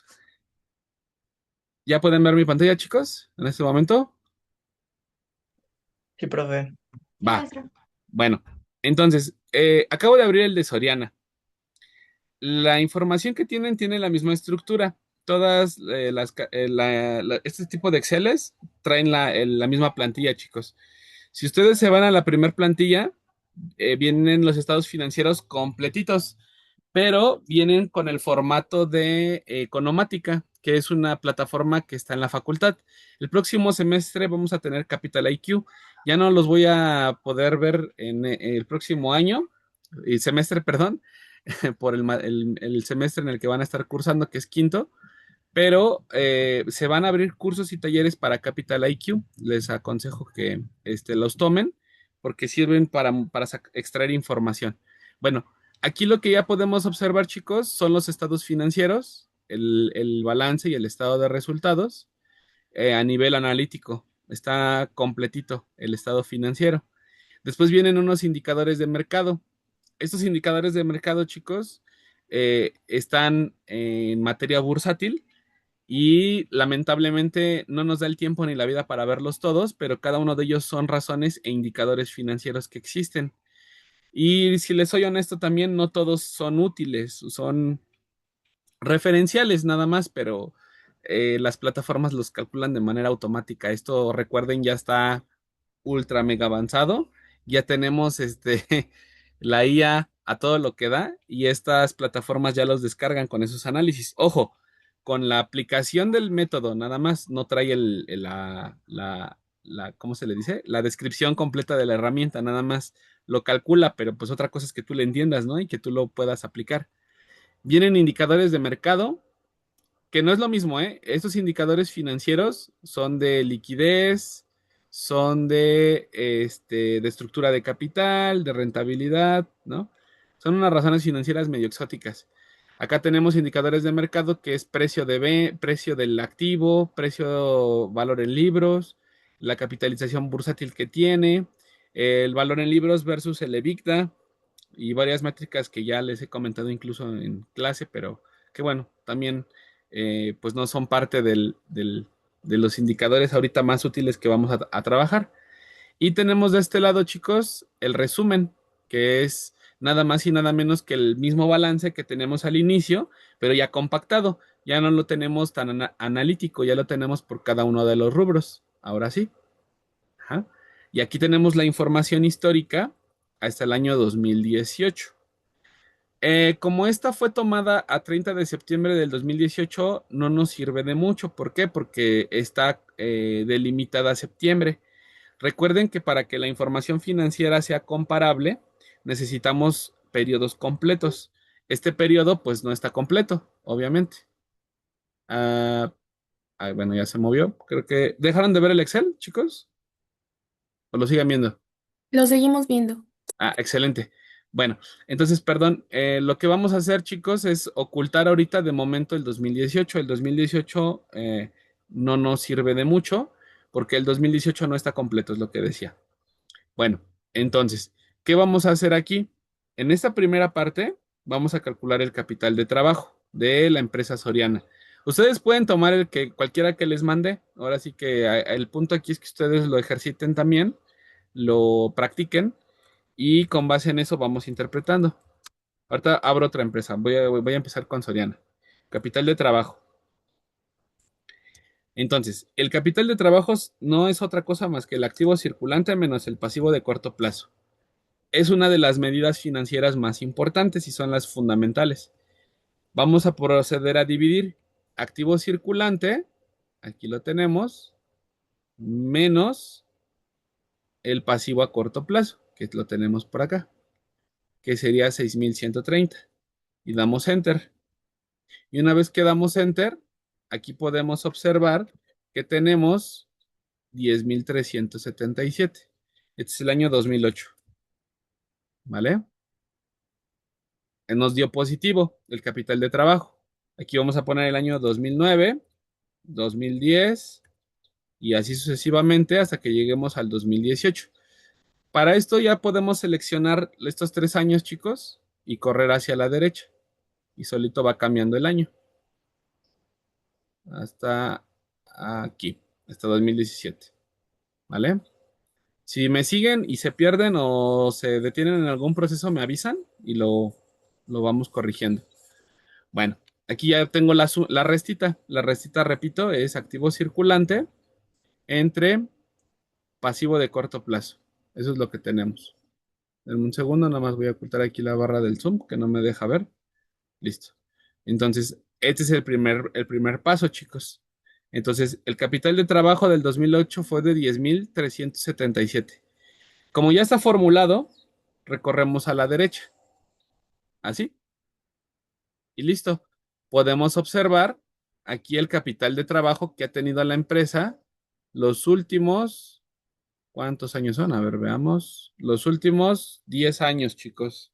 ¿Ya pueden ver mi pantalla, chicos? En este momento. Sí, profe. Sí, Va. maestro. Bueno, entonces, acabo de abrir el de Soriana. La información que tiene la misma estructura. Todas este tipo de Exceles traen la misma plantilla, chicos. Si ustedes se van a la primer plantilla, vienen los estados financieros completitos, pero vienen con el formato de Economática, que es una plataforma que está en la facultad. El próximo semestre vamos a tener Capital IQ. Ya no los voy a poder ver en el próximo año, el semestre, perdón, por el semestre en el que van a estar cursando, que es quinto, pero se van a abrir cursos y talleres para Capital IQ. Les aconsejo que los tomen porque sirven para extraer información. Bueno, aquí lo que ya podemos observar, chicos, son los estados financieros, el balance y el estado de resultados a nivel analítico. Está completito el estado financiero. Después vienen unos indicadores de mercado. Estos indicadores de mercado, chicos, están en materia bursátil y lamentablemente no nos da el tiempo ni la vida para verlos todos, pero cada uno de ellos son razones e indicadores financieros que existen. Y si les soy honesto también, no todos son útiles, son referenciales nada más, pero las plataformas los calculan de manera automática. Esto, recuerden, ya está ultra mega avanzado. Ya tenemos la IA a todo lo que da y estas plataformas ya los descargan con esos análisis. Ojo, con la aplicación del método nada más no trae ¿cómo se le dice? La descripción completa de la herramienta, nada más lo calcula, pero pues otra cosa es que tú le entiendas, ¿no? Y que tú lo puedas aplicar. Vienen indicadores de mercado, que no es lo mismo, ¿eh? Estos indicadores financieros son de liquidez, son de estructura de capital, de rentabilidad, ¿no? Son unas razones financieras medio exóticas. Acá tenemos indicadores de mercado que es precio del activo, precio valor en libros, la capitalización bursátil que tiene, el valor en libros versus el EBITDA y varias métricas que ya les he comentado incluso en clase, pero que bueno, también pues no son parte de los indicadores ahorita más útiles que vamos a trabajar. Y tenemos de este lado, chicos, el resumen, que es nada más y nada menos que el mismo balance que tenemos al inicio, pero ya compactado. Ya no lo tenemos tan analítico, ya lo tenemos por cada uno de los rubros. Ahora sí. Ajá. Y aquí tenemos la información histórica hasta el año 2018. Como esta fue tomada a 30 de septiembre del 2018, no nos sirve de mucho. ¿Por qué? Porque está delimitada a septiembre. Recuerden que para que la información financiera sea comparable, necesitamos periodos completos. Este periodo, pues, no está completo, obviamente. Ah, bueno, ya se movió. Creo que... ¿Dejaron de ver el Excel, chicos? ¿O lo siguen viendo? Lo seguimos viendo. Ah, excelente. Bueno, entonces, perdón, lo que vamos a hacer, chicos, es ocultar ahorita de momento el 2018. El 2018 no nos sirve de mucho porque el 2018 no está completo, es lo que decía. Bueno, entonces, ¿qué vamos a hacer aquí? En esta primera parte vamos a calcular el capital de trabajo de la empresa Soriana. Ustedes pueden tomar el que cualquiera que les mande. Ahora sí que el punto aquí es que ustedes lo ejerciten también, lo practiquen y con base en eso vamos interpretando. Ahorita abro otra empresa. Voy a empezar con Soriana. Capital de trabajo. Entonces, el capital de trabajos no es otra cosa más que el activo circulante menos el pasivo de corto plazo. Es una de las medidas financieras más importantes y son las fundamentales. Vamos a proceder a dividir activo circulante, aquí lo tenemos, menos el pasivo a corto plazo, que lo tenemos por acá, que sería 6,130. Y damos enter. Y una vez que damos enter, aquí podemos observar que tenemos 10,377. Este es el año 2008, ¿vale? Nos dio positivo el capital de trabajo. Aquí vamos a poner el año 2009, 2010 y así sucesivamente hasta que lleguemos al 2018. Para esto ya podemos seleccionar estos 3 años, chicos, y correr hacia la derecha. Y solito va cambiando el año. Hasta aquí, hasta 2017. ¿Vale? Si me siguen y se pierden o se detienen en algún proceso, me avisan y lo vamos corrigiendo. Bueno, aquí ya tengo la restita. La restita, repito, es activo circulante entre pasivo de corto plazo. Eso es lo que tenemos. En un segundo, nada más voy a ocultar aquí la barra del Zoom que no me deja ver. Listo. Entonces, este es el primer paso, chicos. Entonces, el capital de trabajo del 2008 fue de 10,377. Como ya está formulado, recorremos a la derecha. Así. Y listo. Podemos observar aquí el capital de trabajo que ha tenido la empresa los últimos, ¿cuántos años son? A ver, veamos. Los últimos 10 años, chicos.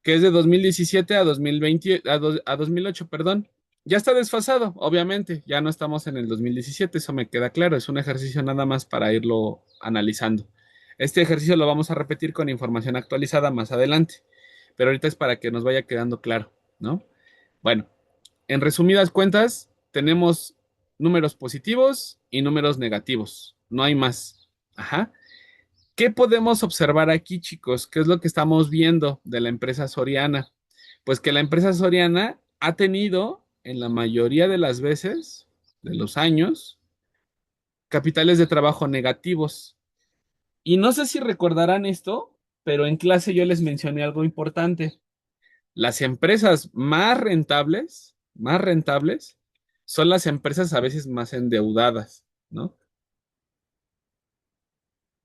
Que es de 2017 a 2020, a 2008, perdón. Ya está desfasado, obviamente. Ya no estamos en el 2017, eso me queda claro. Es un ejercicio nada más para irlo analizando. Este ejercicio lo vamos a repetir con información actualizada más adelante, pero ahorita es para que nos vaya quedando claro, ¿no? Bueno, en resumidas cuentas, tenemos números positivos y números negativos. No hay más. Ajá. ¿Qué podemos observar aquí, chicos? ¿Qué es lo que estamos viendo de la empresa Soriana? Pues que la empresa Soriana ha tenido, en la mayoría de las veces, de los años, capitales de trabajo negativos. Y no sé si recordarán esto, pero en clase yo les mencioné algo importante. Las empresas más rentables, son las empresas a veces más endeudadas, ¿no?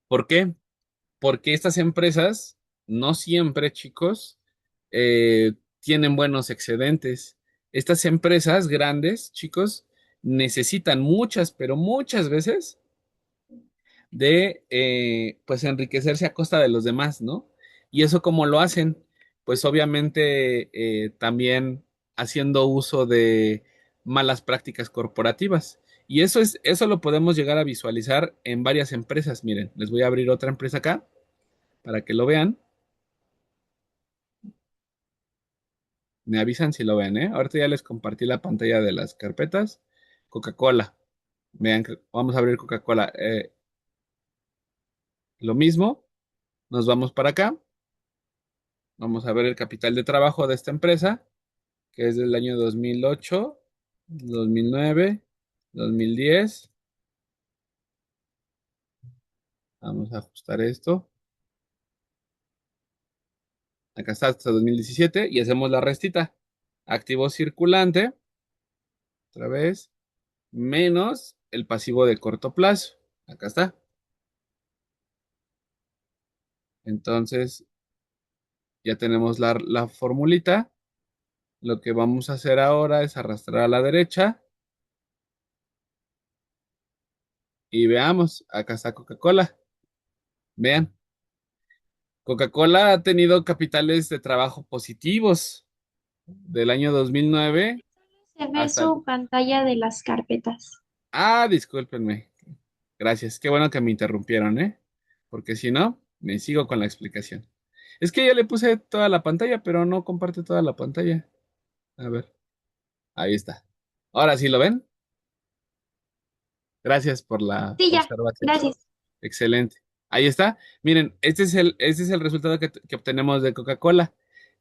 ¿Por qué? Porque estas empresas no siempre, chicos, tienen buenos excedentes. Estas empresas grandes, chicos, necesitan muchas, pero muchas veces de, pues, enriquecerse a costa de los demás, ¿no? Y eso cómo lo hacen, pues obviamente también haciendo uso de malas prácticas corporativas. Y eso lo podemos llegar a visualizar en varias empresas. Miren, les voy a abrir otra empresa acá para que lo vean. Me avisan si lo ven, ¿eh? Ahorita ya les compartí la pantalla de las carpetas. Coca-Cola. Vean, vamos a abrir Coca-Cola. Lo mismo, nos vamos para acá. Vamos a ver el capital de trabajo de esta empresa, que es del año 2008, 2009, 2010. Vamos a ajustar esto. Acá está hasta 2017 y hacemos la restita. Activo circulante, otra vez, menos el pasivo de corto plazo. Acá está. Entonces, ya tenemos la formulita. Lo que vamos a hacer ahora es arrastrar a la derecha y veamos, acá está Coca-Cola. Vean, Coca-Cola ha tenido capitales de trabajo positivos del año 2009 Se ve hasta... su pantalla de las carpetas. Ah, discúlpenme. Gracias. Qué bueno que me interrumpieron, ¿eh? Porque si no, me sigo con la explicación. Es que ya le puse toda la pantalla, pero no comparte toda la pantalla. A ver, ahí está. Ahora sí lo ven. Gracias por la Sí, ya, observación. gracias. Excelente. Ahí está. Miren, este es el resultado que obtenemos de Coca-Cola.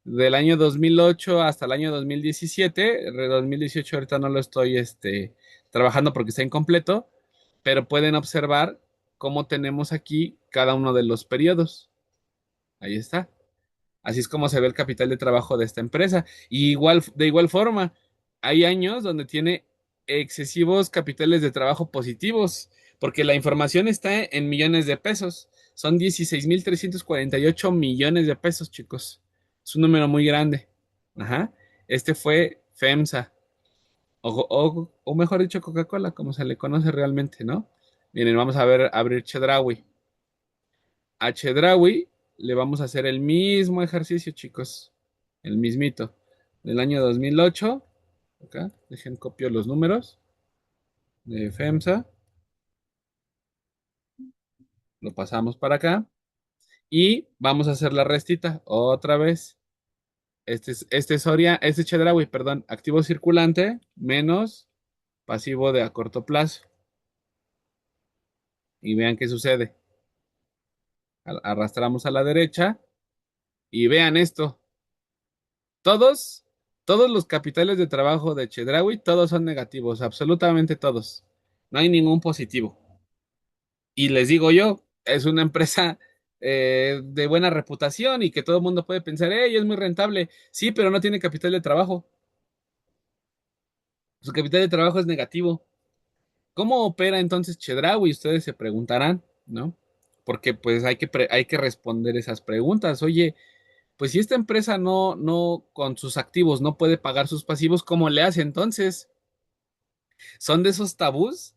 Del año 2008 hasta el año 2017. 2018 ahorita no lo estoy trabajando porque está incompleto, pero pueden observar cómo tenemos aquí cada uno de los periodos. Ahí está. Así es como se ve el capital de trabajo de esta empresa. Y de igual forma, hay años donde tiene excesivos capitales de trabajo positivos, porque la información está en millones de pesos. Son 16,348 millones de pesos, chicos. Es un número muy grande. Ajá. Este fue FEMSA, o mejor dicho, Coca-Cola, como se le conoce realmente, ¿no? Miren, vamos a ver, abrir Chedraui. A Chedraui le vamos a hacer el mismo ejercicio, chicos. El mismito. Del año 2008. Acá, dejen copio los números de FEMSA. Lo pasamos para acá. Y vamos a hacer la restita otra vez. Este Chedraui, perdón, activo circulante menos pasivo de a corto plazo. Y vean qué sucede. Arrastramos a la derecha y vean esto. Todos, todos los capitales de trabajo de Chedraui, todos son negativos, absolutamente todos. No hay ningún positivo. Y les digo yo, es una empresa de buena reputación y que todo el mundo puede pensar, es muy rentable. Sí, pero no tiene capital de trabajo. Su capital de trabajo es negativo. ¿Cómo opera entonces Chedraui? Ustedes se preguntarán, ¿no? Porque pues hay que responder esas preguntas. Oye, pues si esta empresa con sus activos no puede pagar sus pasivos, ¿cómo le hace entonces? Son de esos tabús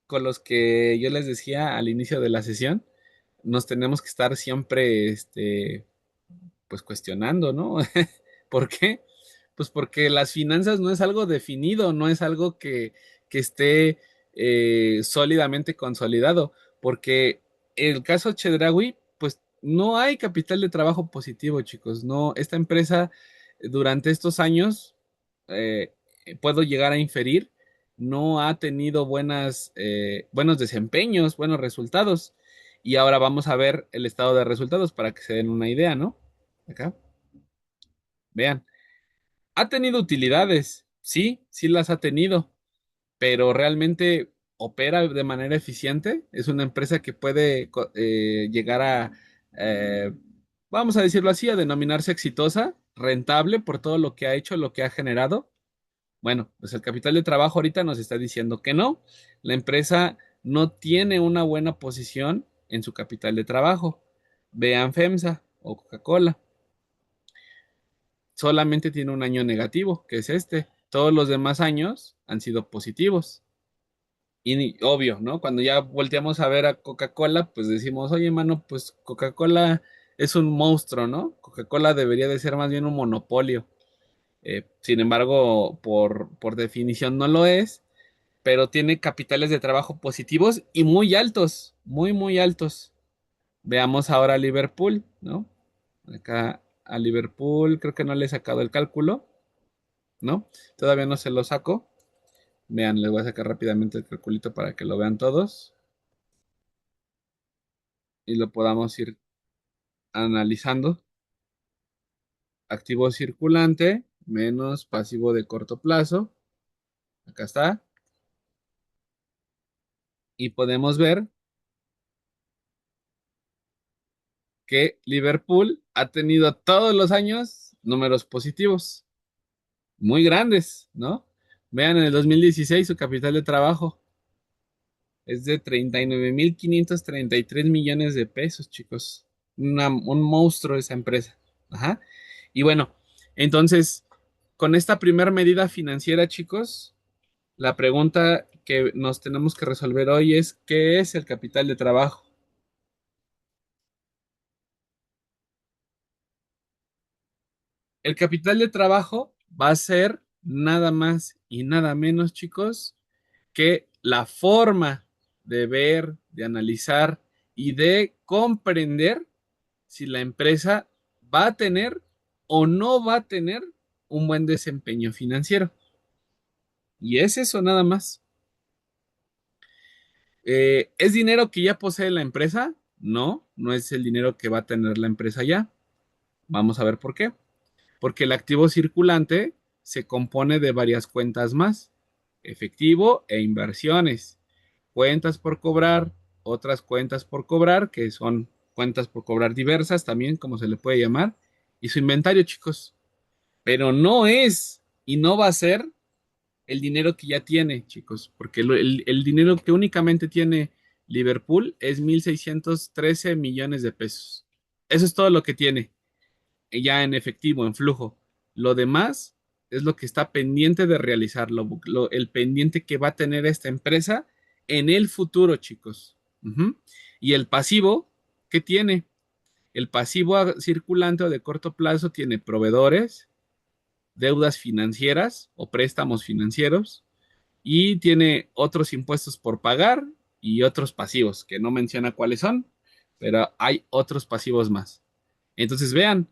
con los que yo les decía al inicio de la sesión, nos tenemos que estar siempre, pues cuestionando, ¿no? ¿Por qué? Pues porque las finanzas no es algo definido, no es algo que esté sólidamente consolidado, porque el caso Chedraui, pues no hay capital de trabajo positivo, chicos, no, esta empresa durante estos años, eh, puedo llegar a inferir, no ha tenido buenos desempeños, buenos resultados, y ahora vamos a ver el estado de resultados para que se den una idea, ¿no? Acá, vean. Ha tenido utilidades, sí, sí las ha tenido, pero realmente opera de manera eficiente. Es una empresa que puede llegar eh, vamos a decirlo así, a denominarse exitosa, rentable por todo lo que ha hecho, lo que ha generado. Bueno, pues el capital de trabajo ahorita nos está diciendo que no. La empresa no tiene una buena posición en su capital de trabajo. Vean FEMSA o Coca-Cola, solamente tiene un año negativo, que es este. Todos los demás años han sido positivos. Y obvio, ¿no? Cuando ya volteamos a ver a Coca-Cola, pues decimos, oye, mano, pues Coca-Cola es un monstruo, ¿no? Coca-Cola debería de ser más bien un monopolio. Sin embargo, por definición no lo es, pero tiene capitales de trabajo positivos y muy altos, muy, muy altos. Veamos ahora a Liverpool, ¿no? Acá a Liverpool creo que no le he sacado el cálculo, ¿no? Todavía no se lo saco. Vean, les voy a sacar rápidamente el calculito para que lo vean todos y lo podamos ir analizando. Activo circulante menos pasivo de corto plazo. Acá está. Y podemos ver que Liverpool ha tenido todos los años números positivos, muy grandes, ¿no? Vean, en el 2016 su capital de trabajo es de 39.533 millones de pesos, chicos. Un monstruo esa empresa. Ajá. Y bueno, entonces, con esta primera medida financiera, chicos, la pregunta que nos tenemos que resolver hoy es, ¿qué es el capital de trabajo? El capital de trabajo va a ser nada más y nada menos, chicos, que la forma de ver, de analizar y de comprender si la empresa va a tener o no va a tener un buen desempeño financiero. Y es eso nada más. ¿Es dinero que ya posee la empresa? No, no es el dinero que va a tener la empresa ya. Vamos a ver por qué. Porque el activo circulante se compone de varias cuentas más, efectivo e inversiones, cuentas por cobrar, otras cuentas por cobrar, que son cuentas por cobrar diversas también, como se le puede llamar, y su inventario, chicos. Pero no es y no va a ser el dinero que ya tiene, chicos, porque el dinero que únicamente tiene Liverpool es 1.613 millones de pesos. Eso es todo lo que tiene ya en efectivo, en flujo. Lo demás es lo que está pendiente de realizar, el pendiente que va a tener esta empresa en el futuro, chicos. Ujú. Y el pasivo, ¿qué tiene? El pasivo circulante o de corto plazo tiene proveedores, deudas financieras o préstamos financieros y tiene otros impuestos por pagar y otros pasivos, que no menciona cuáles son, pero hay otros pasivos más. Entonces vean,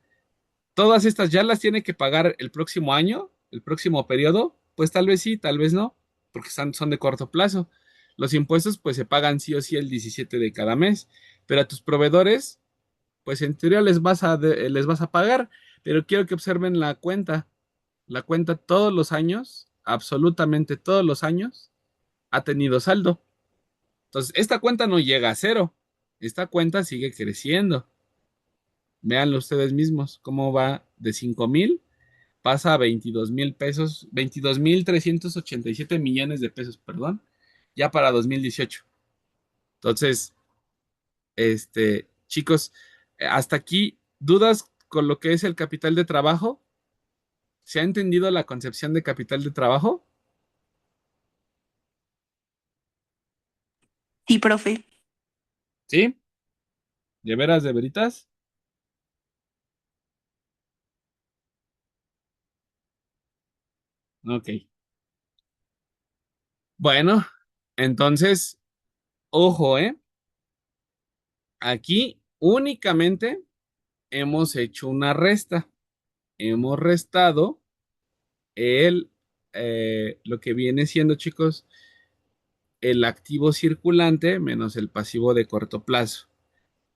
todas estas ya las tiene que pagar el próximo año, el próximo periodo, pues tal vez sí, tal vez no, porque son de corto plazo. Los impuestos pues se pagan sí o sí el 17 de cada mes, pero a tus proveedores pues en teoría les vas a pagar, pero quiero que observen la cuenta todos los años, absolutamente todos los años, ha tenido saldo. Entonces, esta cuenta no llega a cero, esta cuenta sigue creciendo. Véanlo ustedes mismos, cómo va de 5,000 pasa a 22,000 pesos, 22,387 millones de pesos, perdón, ya para 2018. Entonces, chicos, hasta aquí, ¿dudas con lo que es el capital de trabajo? ¿Se ha entendido la concepción de capital de trabajo? Sí, profe. ¿Sí? ¿De veras, de veritas? Ok. Bueno, entonces, ojo, ¿eh? Aquí únicamente hemos hecho una resta. Hemos restado lo que viene siendo, chicos, el activo circulante menos el pasivo de corto plazo,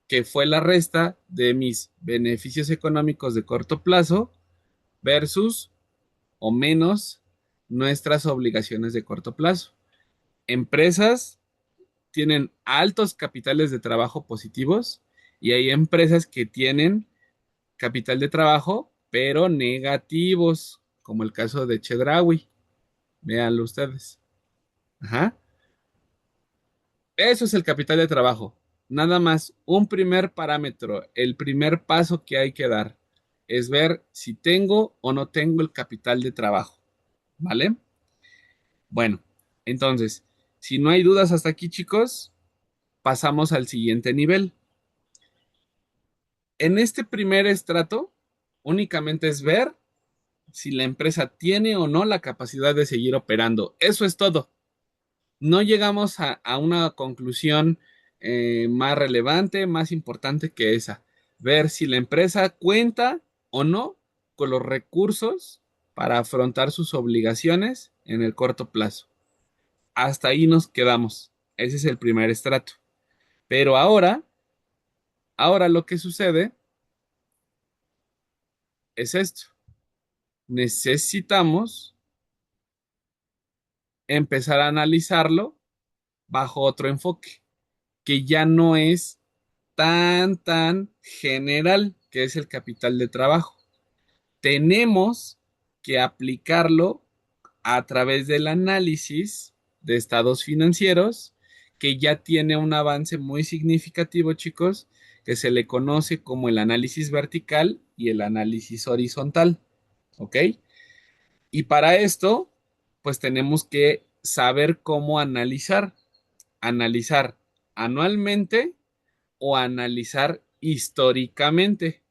que fue la resta de mis beneficios económicos de corto plazo versus o menos nuestras obligaciones de corto plazo. Empresas tienen altos capitales de trabajo positivos y hay empresas que tienen capital de trabajo, pero negativos, como el caso de Chedraui. Véanlo ustedes. Ajá. Eso es el capital de trabajo. Nada más un primer parámetro, el primer paso que hay que dar es ver si tengo o no tengo el capital de trabajo. ¿Vale? Bueno, entonces, si no hay dudas hasta aquí, chicos, pasamos al siguiente nivel. En este primer estrato, únicamente es ver si la empresa tiene o no la capacidad de seguir operando. Eso es todo. No llegamos a una conclusión más relevante, más importante que esa. Ver si la empresa cuenta o no con los recursos para afrontar sus obligaciones en el corto plazo. Hasta ahí nos quedamos. Ese es el primer estrato. Pero ahora lo que sucede es esto. Necesitamos empezar a analizarlo bajo otro enfoque, que ya no es tan general, que es el capital de trabajo. Tenemos que aplicarlo a través del análisis de estados financieros, que ya tiene un avance muy significativo, chicos, que se le conoce como el análisis vertical y el análisis horizontal, ¿ok? Y para esto, pues tenemos que saber cómo analizar anualmente o analizar históricamente.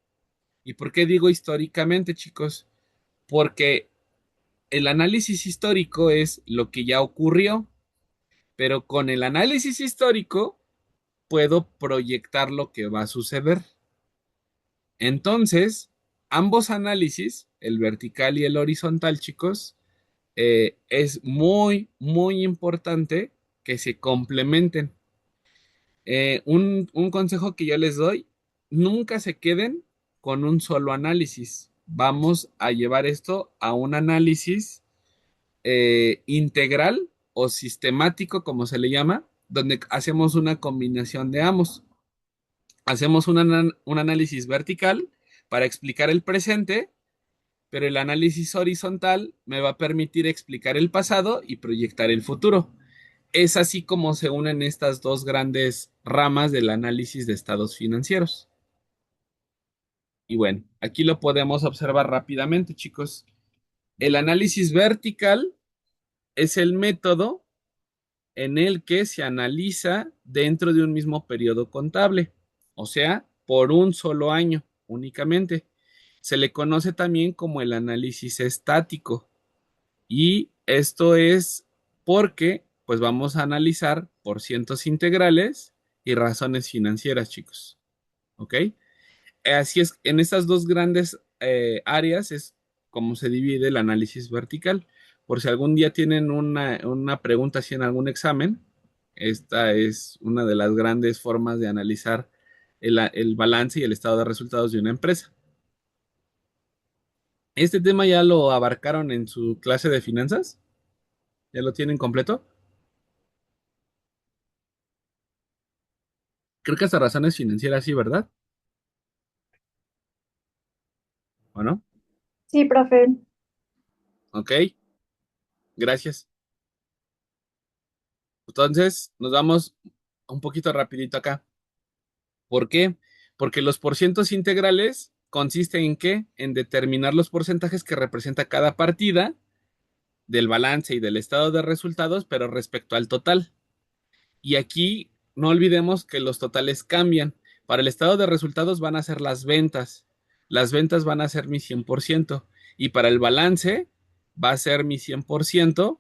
¿Y por qué digo históricamente, chicos? Porque el análisis histórico es lo que ya ocurrió, pero con el análisis histórico puedo proyectar lo que va a suceder. Entonces, ambos análisis, el vertical y el horizontal, chicos, es muy importante que se complementen. Un consejo que yo les doy, nunca se queden con un solo análisis. Vamos a llevar esto a un análisis integral o sistemático, como se le llama, donde hacemos una combinación de ambos. Hacemos un análisis vertical para explicar el presente, pero el análisis horizontal me va a permitir explicar el pasado y proyectar el futuro. Es así como se unen estas dos grandes ramas del análisis de estados financieros. Y bueno, aquí lo podemos observar rápidamente, chicos. El análisis vertical es el método en el que se analiza dentro de un mismo periodo contable, o sea, por un solo año únicamente. Se le conoce también como el análisis estático, y esto es porque pues vamos a analizar por cientos integrales y razones financieras, chicos. ¿Ok? Así es, en estas dos grandes áreas es como se divide el análisis vertical. Por si algún día tienen una pregunta así en algún examen, esta es una de las grandes formas de analizar el balance y el estado de resultados de una empresa. ¿Este tema ya lo abarcaron en su clase de finanzas? ¿Ya lo tienen completo? Creo que hasta razones financieras sí, ¿verdad? ¿O no? Sí, profe. Ok, gracias. Entonces, nos vamos un poquito rapidito acá. ¿Por qué? Porque los porcientos integrales consisten en qué? En determinar los porcentajes que representa cada partida del balance y del estado de resultados, pero respecto al total. Y aquí no olvidemos que los totales cambian. Para el estado de resultados van a ser las ventas. Las ventas van a ser mi 100%. Y para el balance va a ser mi 100%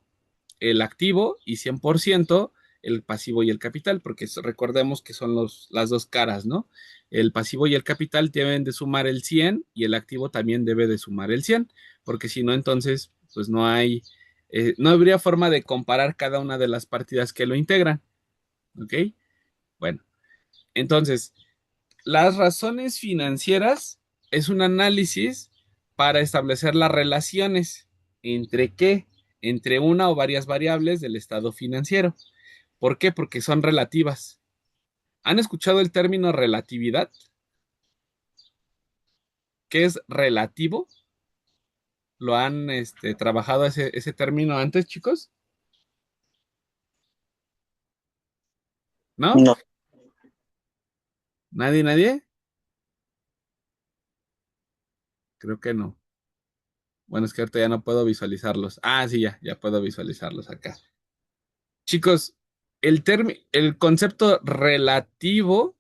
el activo y 100% el pasivo y el capital, porque recordemos que son las dos caras, ¿no? El pasivo y el capital deben de sumar el 100 y el activo también debe de sumar el 100, porque si no, entonces, pues no habría forma de comparar cada una de las partidas que lo integran, ¿ok? Bueno, entonces, las razones financieras es un análisis para establecer las relaciones entre qué, entre una o varias variables del estado financiero. ¿Por qué? Porque son relativas. ¿Han escuchado el término relatividad? ¿Qué es relativo? ¿Lo han trabajado ese término antes, chicos? ¿No? No. ¿Nadie, nadie? Creo que no. Bueno, es que ahorita ya no puedo visualizarlos. Ah, sí, ya puedo visualizarlos acá. Chicos, el concepto relativo,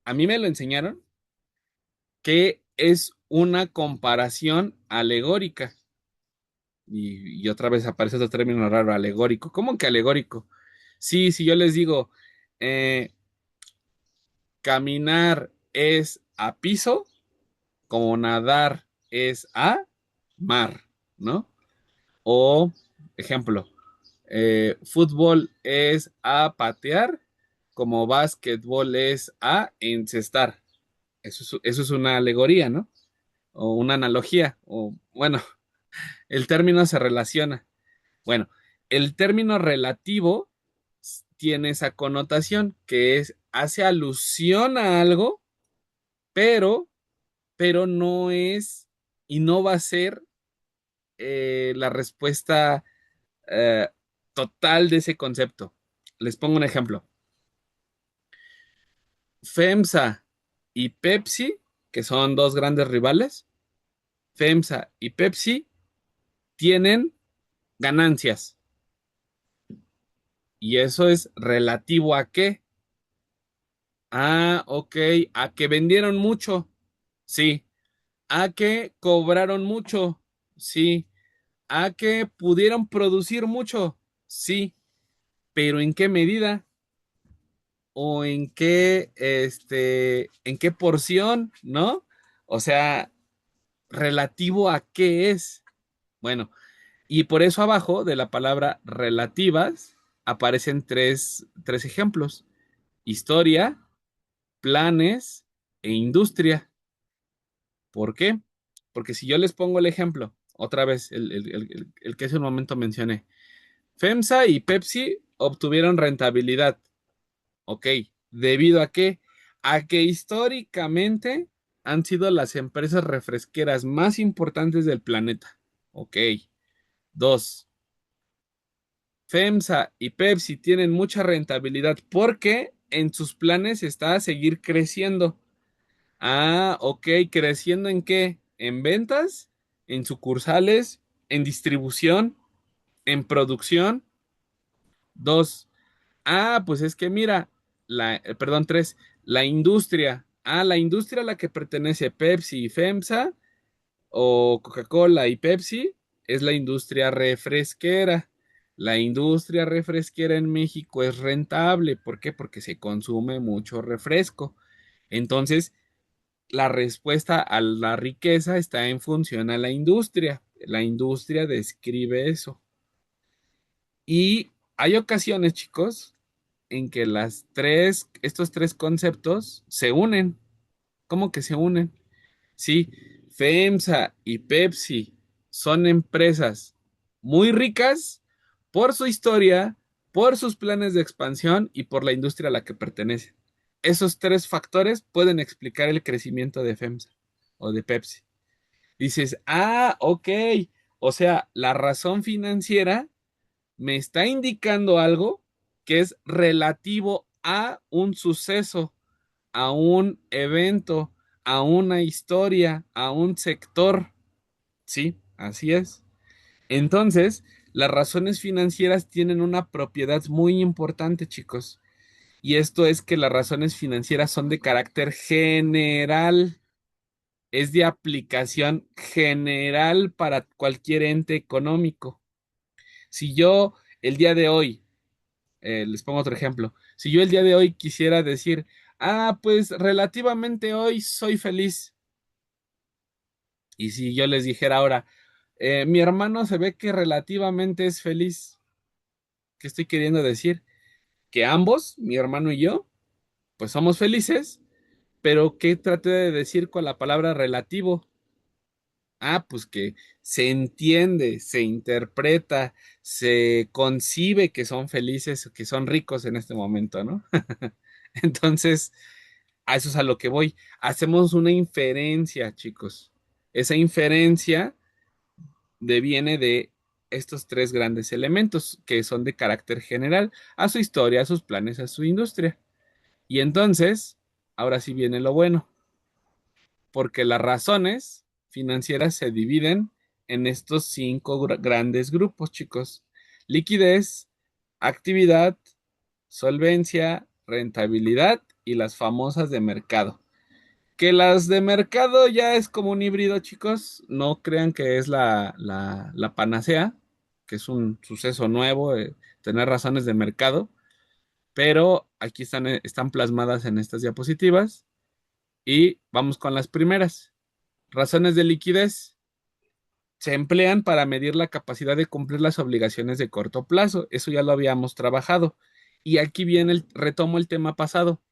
a mí me lo enseñaron que es una comparación alegórica. Y otra vez aparece otro término raro, alegórico. ¿Cómo que alegórico? Sí, si yo les digo, eh, caminar es a piso, como nadar es a mar, ¿no? O, ejemplo, fútbol es a patear, como básquetbol es a encestar. Eso es una alegoría, ¿no? O una analogía, o bueno, el término se relaciona. Bueno, el término relativo tiene esa connotación que es hace alusión a algo, pero, pero no es y no va a ser la respuesta eh, total de ese concepto. Les pongo un ejemplo. FEMSA y Pepsi, que son dos grandes rivales, FEMSA y Pepsi tienen ganancias. ¿Y eso es relativo a qué? Ah, ok, a que vendieron mucho, sí. A que cobraron mucho, sí. A que pudieron producir mucho, sí. Pero ¿en qué medida? ¿O en qué porción, ¿no? O sea, relativo a qué es. Bueno, y por eso abajo de la palabra relativas aparecen tres ejemplos: historia, planes e industria. ¿Por qué? Porque si yo les pongo el ejemplo, otra vez, el que hace un momento mencioné, FEMSA y Pepsi obtuvieron rentabilidad. Ok, ¿debido a qué? A que históricamente han sido las empresas refresqueras más importantes del planeta. Ok. Dos, FEMSA y Pepsi tienen mucha rentabilidad porque en sus planes está seguir creciendo. Ah, ok, ¿creciendo en qué? ¿En ventas? ¿En sucursales? ¿En distribución? ¿En producción? Dos, pues es que mira, perdón, tres, la industria. La industria a la que pertenece Pepsi y FEMSA o Coca-Cola y Pepsi es la industria refresquera. La industria refresquera en México es rentable. ¿Por qué? Porque se consume mucho refresco. Entonces, la respuesta a la riqueza está en función a la industria. La industria describe eso. Y hay ocasiones, chicos, en que estos tres conceptos se unen. ¿Cómo que se unen? Sí, FEMSA y Pepsi son empresas muy ricas por su historia, por sus planes de expansión y por la industria a la que pertenecen. Esos tres factores pueden explicar el crecimiento de FEMSA o de Pepsi. Dices, ok, o sea, la razón financiera me está indicando algo que es relativo a un suceso, a un evento, a una historia, a un sector. Sí, así es. Entonces, las razones financieras tienen una propiedad muy importante, chicos. Y esto es que las razones financieras son de carácter general, es de aplicación general para cualquier ente económico. Si yo el día de hoy, les pongo otro ejemplo, si yo el día de hoy quisiera decir, pues relativamente hoy soy feliz, y si yo les dijera ahora, mi hermano se ve que relativamente es feliz, ¿qué estoy queriendo decir? Que ambos, mi hermano y yo, pues somos felices, pero ¿qué traté de decir con la palabra relativo? Pues que se entiende, se interpreta, se concibe que son felices, que son ricos en este momento, ¿no? Entonces, a eso es a lo que voy. Hacemos una inferencia, chicos. Esa inferencia deviene de estos tres grandes elementos que son de carácter general, a su historia, a sus planes, a su industria. Y entonces, ahora sí viene lo bueno, porque las razones financieras se dividen en estos cinco grandes grupos, chicos: liquidez, actividad, solvencia, rentabilidad y las famosas de mercado. Que las de mercado ya es como un híbrido, chicos. No crean que es la panacea, que es un suceso nuevo, tener razones de mercado, pero aquí están plasmadas en estas diapositivas. Y vamos con las primeras. Razones de liquidez. Se emplean para medir la capacidad de cumplir las obligaciones de corto plazo. Eso ya lo habíamos trabajado. Y aquí viene retomo el tema pasado.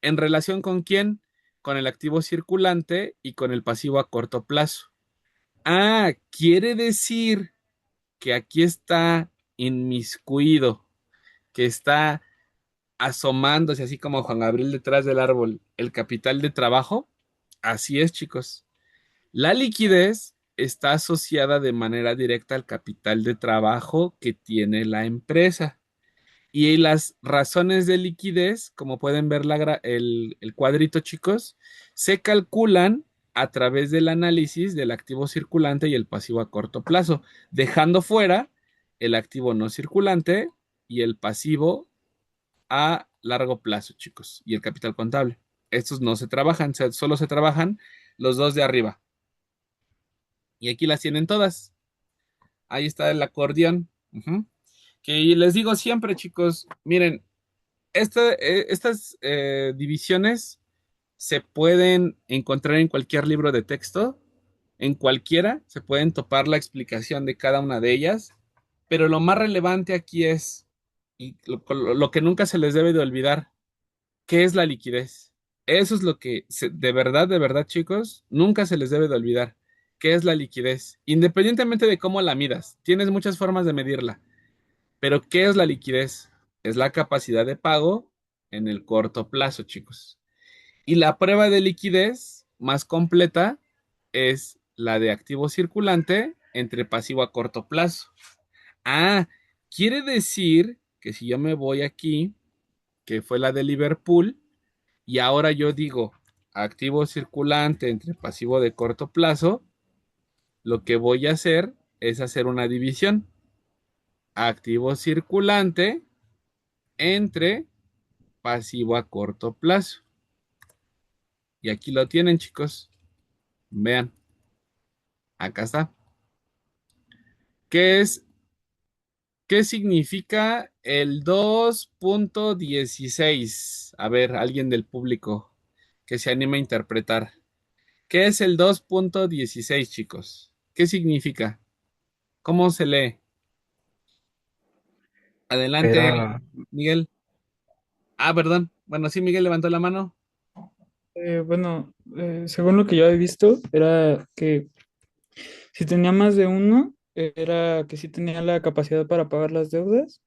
¿En relación con quién? Con el activo circulante y con el pasivo a corto plazo. Quiere decir que aquí está inmiscuido, que está asomándose así como Juan Gabriel detrás del árbol, el capital de trabajo. Así es, chicos. La liquidez está asociada de manera directa al capital de trabajo que tiene la empresa. Y las razones de liquidez, como pueden ver el cuadrito, chicos, se calculan a través del análisis del activo circulante y el pasivo a corto plazo, dejando fuera el activo no circulante y el pasivo a largo plazo, chicos, y el capital contable. Estos no se trabajan, solo se trabajan los dos de arriba. Y aquí las tienen todas. Ahí está el acordeón. Ujú. Que les digo siempre, chicos, miren, estas divisiones se pueden encontrar en cualquier libro de texto, en cualquiera, se pueden topar la explicación de cada una de ellas, pero lo más relevante aquí es, y lo que nunca se les debe de olvidar, ¿qué es la liquidez? Eso es lo que de verdad, chicos, nunca se les debe de olvidar. ¿Qué es la liquidez? Independientemente de cómo la midas, tienes muchas formas de medirla, pero ¿qué es la liquidez? Es la capacidad de pago en el corto plazo, chicos. Y la prueba de liquidez más completa es la de activo circulante entre pasivo a corto plazo. Ah, quiere decir que si yo me voy aquí, que fue la de Liverpool, y ahora yo digo activo circulante entre pasivo de corto plazo, lo que voy a hacer es hacer una división. Activo circulante entre pasivo a corto plazo. Y aquí lo tienen, chicos. Vean, acá está. ¿Qué es? ¿Qué significa el 2.16? A ver, alguien del público que se anime a interpretar. ¿Qué es el 2.16, chicos? ¿Qué significa? ¿Cómo se lee? Adelante, Era, Miguel. Ah, perdón. Bueno, sí, Miguel levantó la mano. bueno, según lo que yo he visto, era que si tenía más de uno, era que sí tenía la capacidad para pagar las deudas.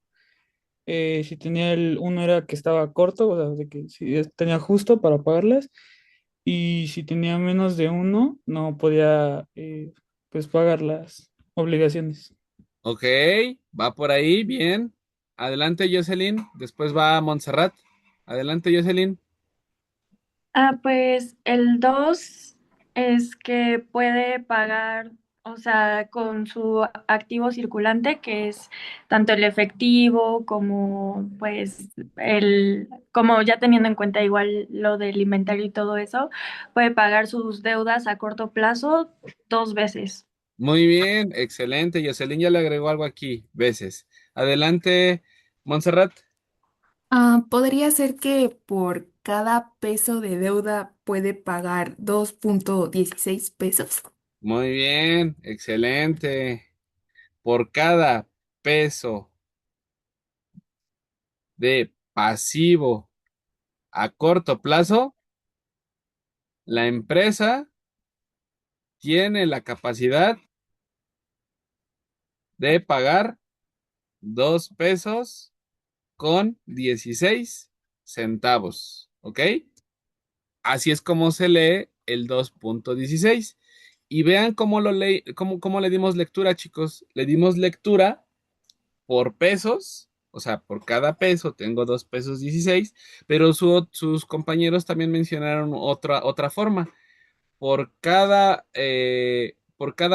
Si tenía el uno era que estaba corto, o sea, de que si tenía justo para pagarlas. Y si tenía menos de uno, no podía, pues, pagar las obligaciones. Ok, va por ahí, bien. Adelante, Jocelyn. Después va Montserrat. Adelante, Jocelyn. Pues el 2 es que puede pagar, o sea, con su activo circulante, que es tanto el efectivo como, pues, como ya teniendo en cuenta igual lo del inventario y todo eso, puede pagar sus deudas a corto plazo 2 veces. Muy bien, excelente. Jocelyn ya le agregó algo aquí, veces. Adelante, Montserrat. Podría ser que por cada peso de deuda puede pagar 2.16 pesos. Muy bien, excelente. Por cada peso de pasivo a corto plazo, la empresa tiene la capacidad de pagar 2 pesos con 16 centavos. ¿Ok? Así es como se lee el 2.16. Y vean cómo le dimos lectura, chicos. Le dimos lectura por pesos, o sea, por cada peso tengo 2 pesos 16, pero sus compañeros también mencionaron otra forma. Por cada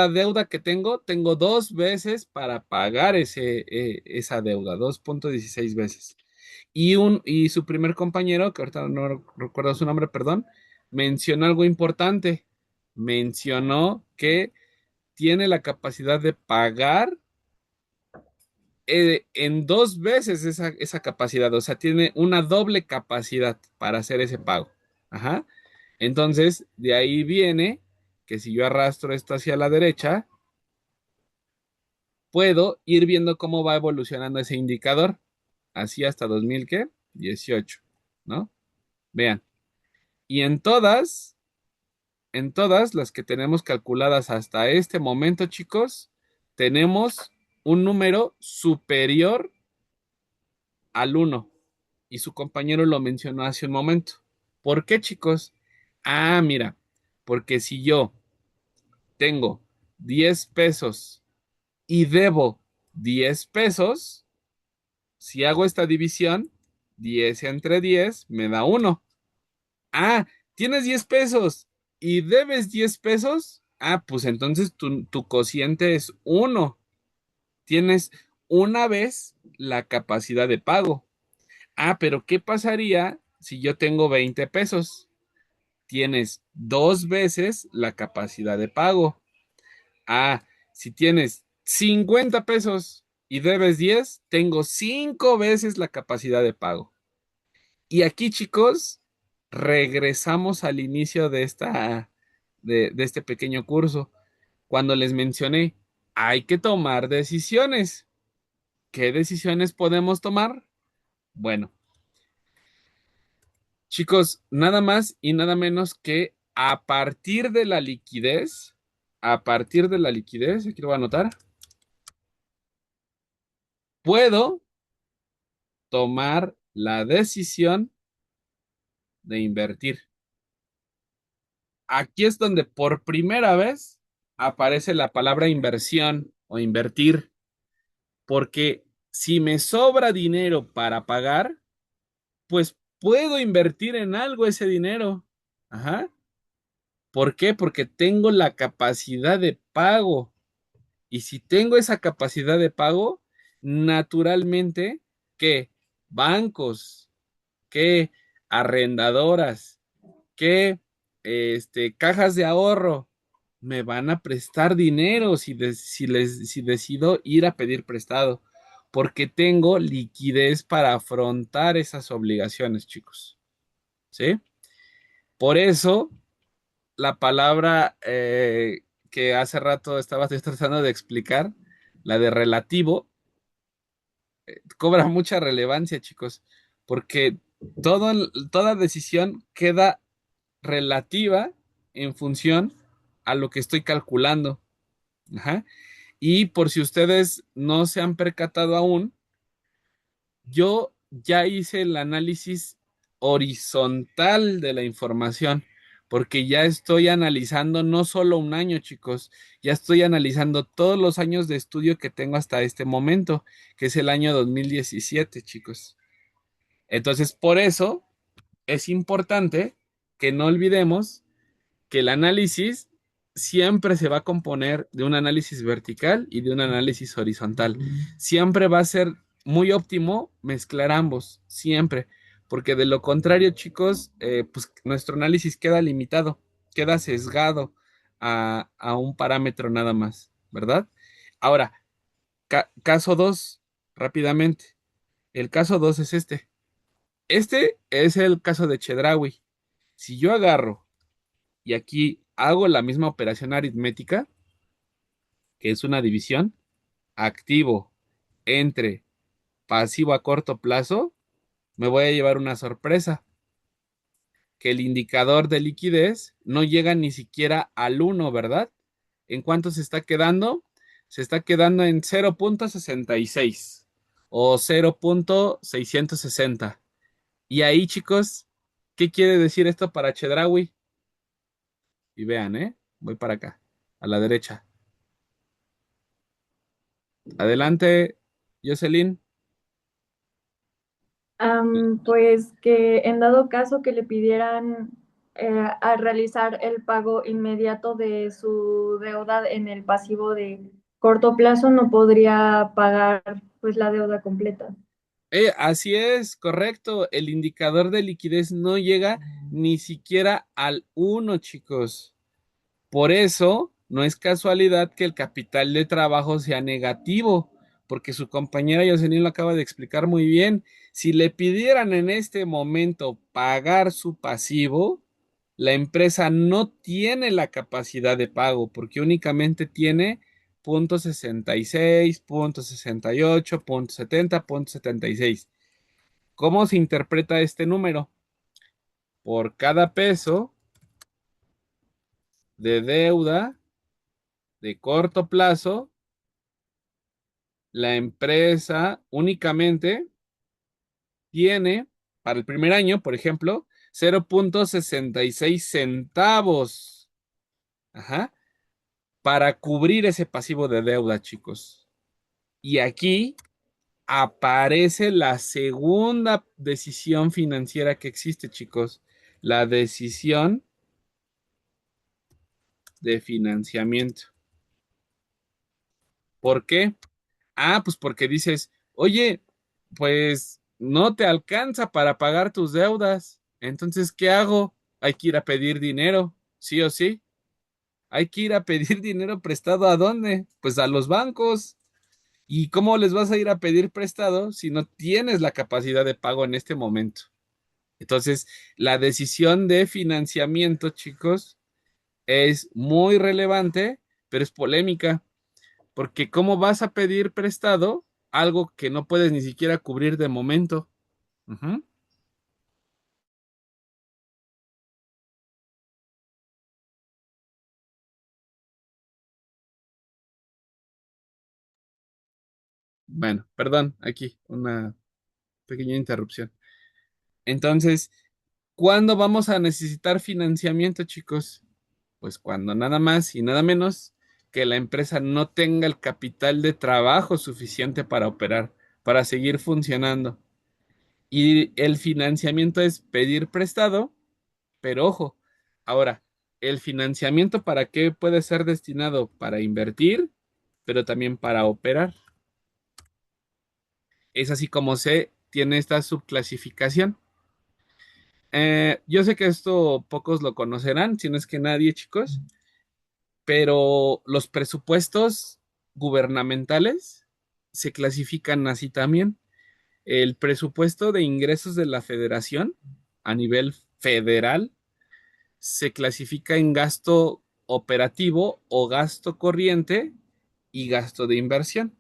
deuda que tengo 2 veces para pagar esa deuda, 2.16 veces. Y su primer compañero, que ahorita no recuerdo su nombre, perdón, mencionó algo importante. Mencionó que tiene la capacidad de pagar en 2 veces esa capacidad, o sea, tiene una doble capacidad para hacer ese pago. Ajá. Entonces, de ahí viene que si yo arrastro esto hacia la derecha, puedo ir viendo cómo va evolucionando ese indicador, así hasta 2018, ¿no? Vean. Y en todas las que tenemos calculadas hasta este momento, chicos, tenemos un número superior al 1. y su compañero lo mencionó hace un momento. ¿Por qué, chicos? Ah, mira, porque si yo tengo 10 pesos y debo 10 pesos, si hago esta división, 10 entre 10 me da 1. Ah, tienes 10 pesos y debes 10 pesos. Ah, pues entonces tu cociente es 1. Tienes una vez la capacidad de pago. Ah, pero ¿qué pasaría si yo tengo 20 pesos? Tienes dos veces la capacidad de pago. Ah, si tienes 50 pesos y debes 10, tengo 5 veces la capacidad de pago. Y aquí, chicos, regresamos al inicio de este pequeño curso, cuando les mencioné, hay que tomar decisiones. ¿Qué decisiones podemos tomar? Bueno, chicos, nada más y nada menos que a partir de la liquidez, aquí lo voy a anotar, puedo tomar la decisión de invertir. Aquí es donde por primera vez aparece la palabra inversión o invertir, porque si me sobra dinero para pagar, pues puedo invertir en algo ese dinero. Ajá. ¿Por qué? Porque tengo la capacidad de pago. Y si tengo esa capacidad de pago, naturalmente, ¿qué? Bancos, ¿qué? Arrendadoras, ¿qué? Cajas de ahorro me van a prestar dinero si decido ir a pedir prestado, porque tengo liquidez para afrontar esas obligaciones, chicos. ¿Sí? Por eso la palabra que hace rato estaba tratando de explicar, la de relativo, cobra mucha relevancia, chicos, porque toda decisión queda relativa en función a lo que estoy calculando. Ajá. Y por si ustedes no se han percatado aún, yo ya hice el análisis horizontal de la información, porque ya estoy analizando no solo un año, chicos, ya estoy analizando todos los años de estudio que tengo hasta este momento, que es el año 2017, chicos. Entonces, por eso es importante que no olvidemos que el análisis siempre se va a componer de un análisis vertical y de un análisis horizontal. Siempre va a ser muy óptimo mezclar ambos, siempre, porque de lo contrario, chicos, pues nuestro análisis queda limitado, queda sesgado a un parámetro nada más, ¿verdad? Ahora, caso 2, rápidamente. El caso 2 es este. Este es el caso de Chedraui. Si yo agarro y aquí hago la misma operación aritmética, que es una división, activo entre pasivo a corto plazo, me voy a llevar una sorpresa, que el indicador de liquidez no llega ni siquiera al 1, ¿verdad? ¿En cuánto se está quedando? Se está quedando en 0.66 o 0.660. Y ahí, chicos, ¿qué quiere decir esto para Chedraui? Y vean, voy para acá, a la derecha. Adelante, Jocelyn. Pues que en dado caso que le pidieran a realizar el pago inmediato de su deuda en el pasivo de corto plazo, no podría pagar pues la deuda completa. Así es, correcto. El indicador de liquidez no llega ni siquiera al 1, chicos. Por eso, no es casualidad que el capital de trabajo sea negativo, porque su compañera Jocelyn lo acaba de explicar muy bien. Si le pidieran en este momento pagar su pasivo, la empresa no tiene la capacidad de pago, porque únicamente tiene punto 66, punto 68, punto 70, punto 76. ¿Cómo se interpreta este número? Por cada peso de deuda de corto plazo, la empresa únicamente tiene para el primer año, por ejemplo, 0.66 centavos. Ajá, para cubrir ese pasivo de deuda, chicos. Y aquí aparece la segunda decisión financiera que existe, chicos. La decisión de financiamiento. ¿Por qué? Ah, pues porque dices, oye, pues no te alcanza para pagar tus deudas. Entonces, ¿qué hago? Hay que ir a pedir dinero, sí o sí. Hay que ir a pedir dinero prestado ¿a dónde? Pues a los bancos. ¿Y cómo les vas a ir a pedir prestado si no tienes la capacidad de pago en este momento? Entonces, la decisión de financiamiento, chicos, es muy relevante, pero es polémica, porque ¿cómo vas a pedir prestado algo que no puedes ni siquiera cubrir de momento? Ujú. Bueno, perdón, aquí una pequeña interrupción. Entonces, ¿cuándo vamos a necesitar financiamiento, chicos? Pues cuando nada más y nada menos que la empresa no tenga el capital de trabajo suficiente para operar, para seguir funcionando. Y el financiamiento es pedir prestado, pero ojo, ahora, el financiamiento para qué puede ser destinado para invertir, pero también para operar. Es así como se tiene esta subclasificación. Yo sé que esto pocos lo conocerán, si no es que nadie, chicos, pero los presupuestos gubernamentales se clasifican así también. El presupuesto de ingresos de la federación a nivel federal se clasifica en gasto operativo o gasto corriente y gasto de inversión.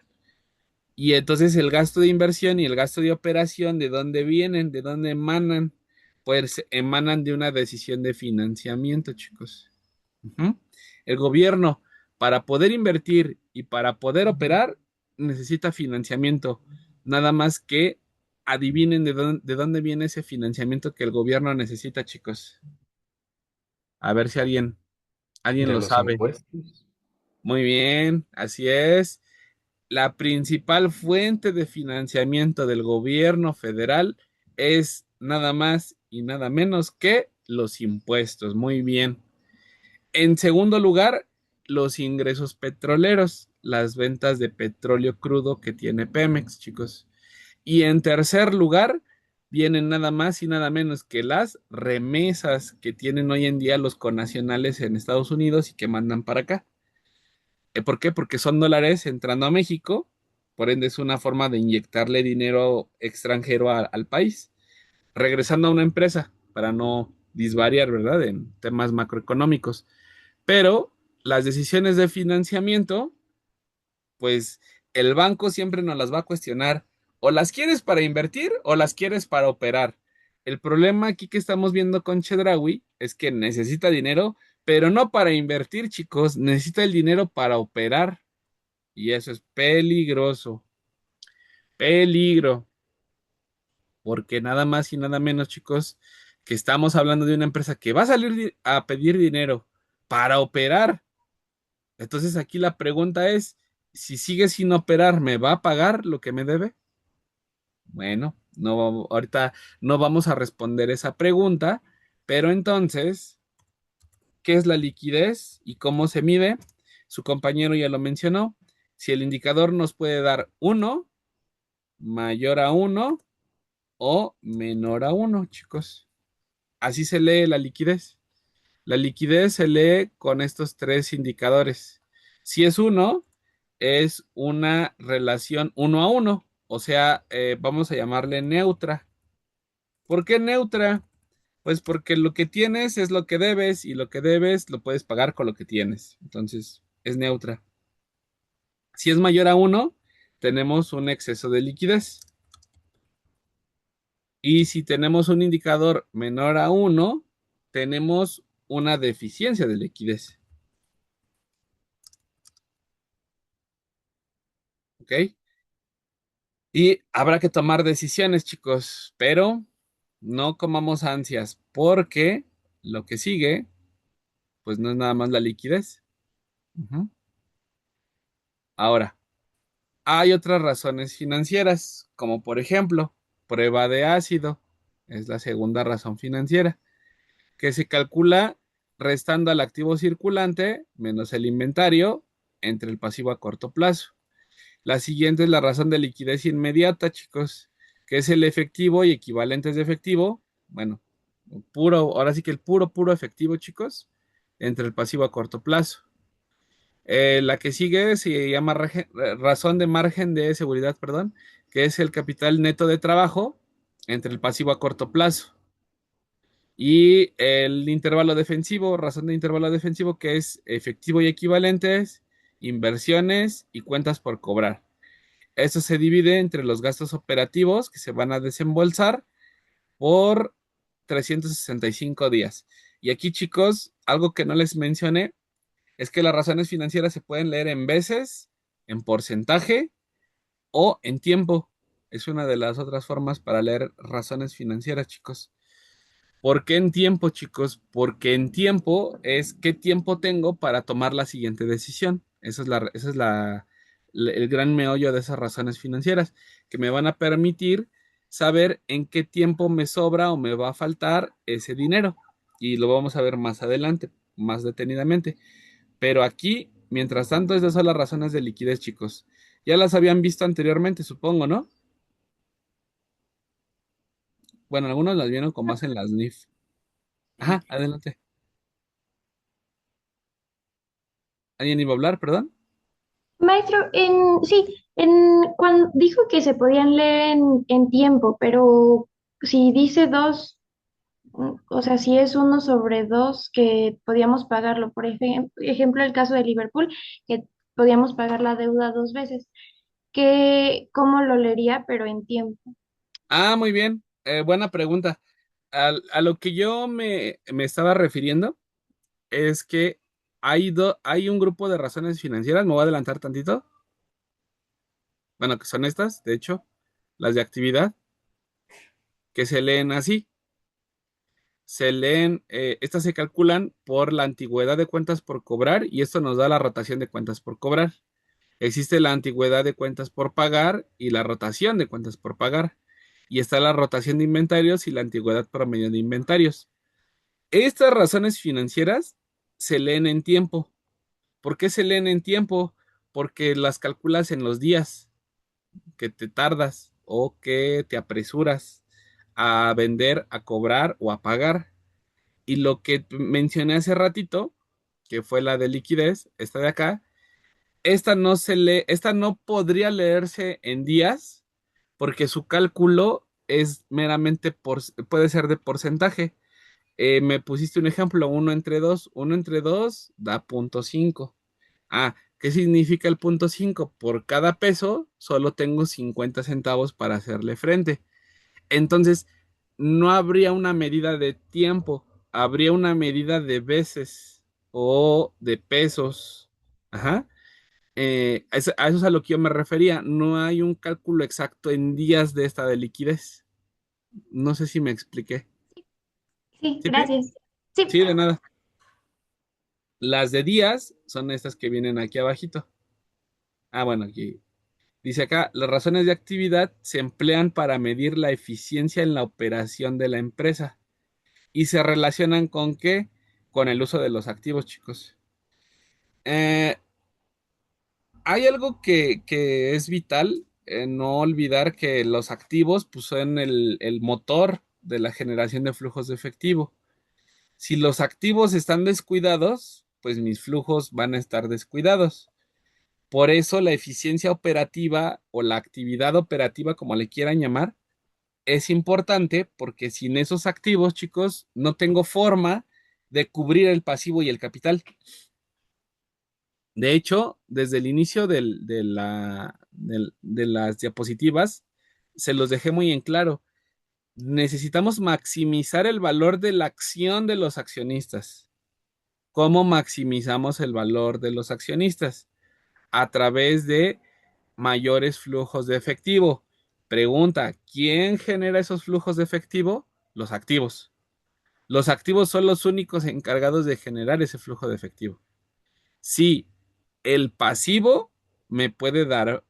Y entonces el gasto de inversión y el gasto de operación, ¿de dónde vienen? ¿De dónde emanan? Pues emanan de una decisión de financiamiento, chicos. Ujú. El gobierno, para poder invertir y para poder operar, necesita financiamiento. Nada más que adivinen de dónde viene ese financiamiento que el gobierno necesita, chicos. A ver si alguien De lo los sabe. impuestos. Muy bien, así es. La principal fuente de financiamiento del gobierno federal es nada más y nada menos que los impuestos. Muy bien. En segundo lugar, los ingresos petroleros, las ventas de petróleo crudo que tiene Pemex, chicos. Y en tercer lugar, vienen nada más y nada menos que las remesas que tienen hoy en día los connacionales en Estados Unidos y que mandan para acá. ¿Por qué? Porque son dólares entrando a México, por ende es una forma de inyectarle dinero extranjero al país, regresando a una empresa para no disvariar, ¿verdad? En temas macroeconómicos. Pero las decisiones de financiamiento, pues el banco siempre nos las va a cuestionar. O las quieres para invertir o las quieres para operar. El problema aquí que estamos viendo con Chedraui es que necesita dinero, pero no para invertir, chicos, necesita el dinero para operar. Y eso es peligroso. Peligro. Porque nada más y nada menos, chicos, que estamos hablando de una empresa que va a salir a pedir dinero para operar. Entonces aquí la pregunta es, si sigue sin operar, ¿me va a pagar lo que me debe? Bueno, no, ahorita no vamos a responder esa pregunta, pero entonces, ¿qué es la liquidez y cómo se mide? Su compañero ya lo mencionó. Si el indicador nos puede dar uno, mayor a uno o menor a uno, chicos. Así se lee la liquidez. La liquidez se lee con estos tres indicadores. Si es uno, es una relación uno a uno, o sea, vamos a llamarle neutra. ¿Por qué neutra? Pues porque lo que tienes es lo que debes y lo que debes lo puedes pagar con lo que tienes. Entonces, es neutra. Si es mayor a uno, tenemos un exceso de liquidez. Y si tenemos un indicador menor a uno, tenemos una deficiencia de liquidez. ¿Ok? Y habrá que tomar decisiones, chicos, pero no comamos ansias, porque lo que sigue, pues no es nada más la liquidez. Ujú. Ahora, hay otras razones financieras, como por ejemplo, prueba de ácido, es la segunda razón financiera, que se calcula restando al activo circulante menos el inventario entre el pasivo a corto plazo. La siguiente es la razón de liquidez inmediata, chicos, que es el efectivo y equivalentes de efectivo. Bueno, puro, ahora sí que el puro efectivo, chicos, entre el pasivo a corto plazo. La que sigue se llama razón de margen de seguridad, perdón, que es el capital neto de trabajo entre el pasivo a corto plazo. Y el intervalo defensivo, razón de intervalo defensivo, que es efectivo y equivalentes, inversiones y cuentas por cobrar. Esto se divide entre los gastos operativos que se van a desembolsar por 365 días. Y aquí, chicos, algo que no les mencioné es que las razones financieras se pueden leer en veces, en porcentaje o en tiempo. Es una de las otras formas para leer razones financieras, chicos. ¿Por qué en tiempo, chicos? Porque en tiempo es qué tiempo tengo para tomar la siguiente decisión. El gran meollo de esas razones financieras, que me van a permitir saber en qué tiempo me sobra o me va a faltar ese dinero. Y lo vamos a ver más adelante, más detenidamente. Pero aquí, mientras tanto, esas son las razones de liquidez, chicos. Ya las habían visto anteriormente, supongo, ¿no? Bueno, algunos las vieron como hacen las NIF. Ajá, adelante. ¿Alguien iba a hablar, perdón? Maestro, sí, cuando dijo que se podían leer en tiempo, pero si dice dos, o sea, si es uno sobre dos, que podíamos pagarlo, por ejemplo, el caso de Liverpool, que podíamos pagar la deuda dos veces, ¿cómo lo leería, pero en tiempo? Ah, muy bien. Buena pregunta. A lo que yo me estaba refiriendo es que hay un grupo de razones financieras, me voy a adelantar tantito. Bueno, que son estas, de hecho, las de actividad, que se leen así. Estas se calculan por la antigüedad de cuentas por cobrar y esto nos da la rotación de cuentas por cobrar. Existe la antigüedad de cuentas por pagar y la rotación de cuentas por pagar. Y está la rotación de inventarios y la antigüedad promedio de inventarios. Estas razones financieras se leen en tiempo. ¿Por qué se leen en tiempo? Porque las calculas en los días que te tardas o que te apresuras a vender, a cobrar o a pagar. Y lo que mencioné hace ratito, que fue la de liquidez, esta de acá, esta no se lee, esta no podría leerse en días porque su cálculo es meramente puede ser de porcentaje. Me pusiste un ejemplo, uno entre 2 da 0.5. Ah, ¿qué significa el 0.5? Por cada peso solo tengo 50 centavos para hacerle frente. Entonces, no habría una medida de tiempo, habría una medida de veces o de pesos. Ajá. A eso es a lo que yo me refería. No hay un cálculo exacto en días de esta de liquidez. No sé si me expliqué. Sí, ¿Sí, Pi? gracias. Sí, Sí, de nada. Las de días son estas que vienen aquí abajito. Ah, bueno, aquí dice acá, las razones de actividad se emplean para medir la eficiencia en la operación de la empresa y se relacionan con qué? Con el uso de los activos, chicos. Eh, Hay algo que es vital, no olvidar que los activos pues, son el motor de la generación de flujos de efectivo. Si los activos están descuidados, pues mis flujos van a estar descuidados. Por eso la eficiencia operativa o la actividad operativa, como le quieran llamar, es importante porque sin esos activos, chicos, no tengo forma de cubrir el pasivo y el capital. De hecho, desde el inicio de las diapositivas, se los dejé muy en claro. Necesitamos maximizar el valor de la acción de los accionistas. ¿Cómo maximizamos el valor de los accionistas? A través de mayores flujos de efectivo. Pregunta, ¿quién genera esos flujos de efectivo? los activos. Los activos son los únicos encargados de generar ese flujo de efectivo. Sí, el pasivo me puede dar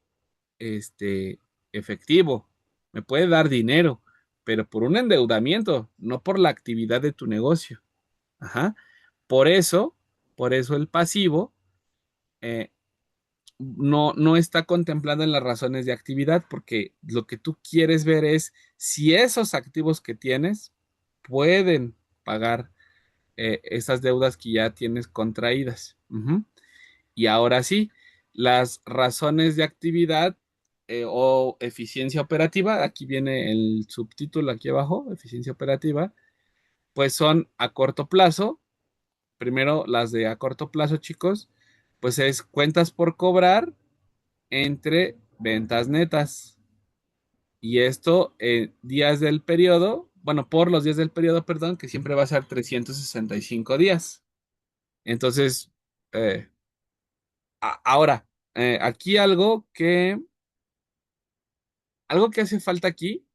efectivo, me puede dar dinero, pero por un endeudamiento, no por la actividad de tu negocio. Ajá. Por eso, por eso el pasivo eh, no está contemplado en las razones de actividad, porque lo que tú quieres ver es si esos activos que tienes pueden pagar esas deudas que ya tienes contraídas. Ujú. Y ahora sí, las razones de actividad o eficiencia operativa, aquí viene el subtítulo aquí abajo, eficiencia operativa, pues son a corto plazo. Primero, las de a corto plazo, chicos, pues es cuentas por cobrar entre ventas netas. Y esto días del periodo, bueno, por los días del periodo, perdón, que siempre va a ser 365 días. Entonces, eh, ahora, aquí algo que hace falta aquí,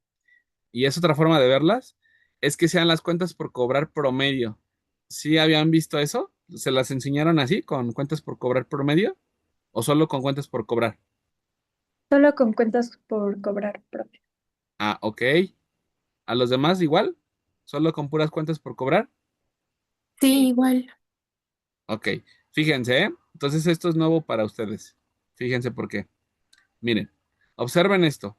y es otra forma de verlas, es que sean las cuentas por cobrar promedio. ¿Sí habían visto eso? ¿Se las enseñaron así, con cuentas por cobrar promedio? ¿O solo con cuentas por cobrar? Solo con cuentas por cobrar propio. Ah, ok. ¿A los demás igual? ¿Solo con puras cuentas por cobrar? Sí, igual. Ok. Fíjense, ¿eh? Entonces esto es nuevo para ustedes. Fíjense por qué. Miren, observen esto.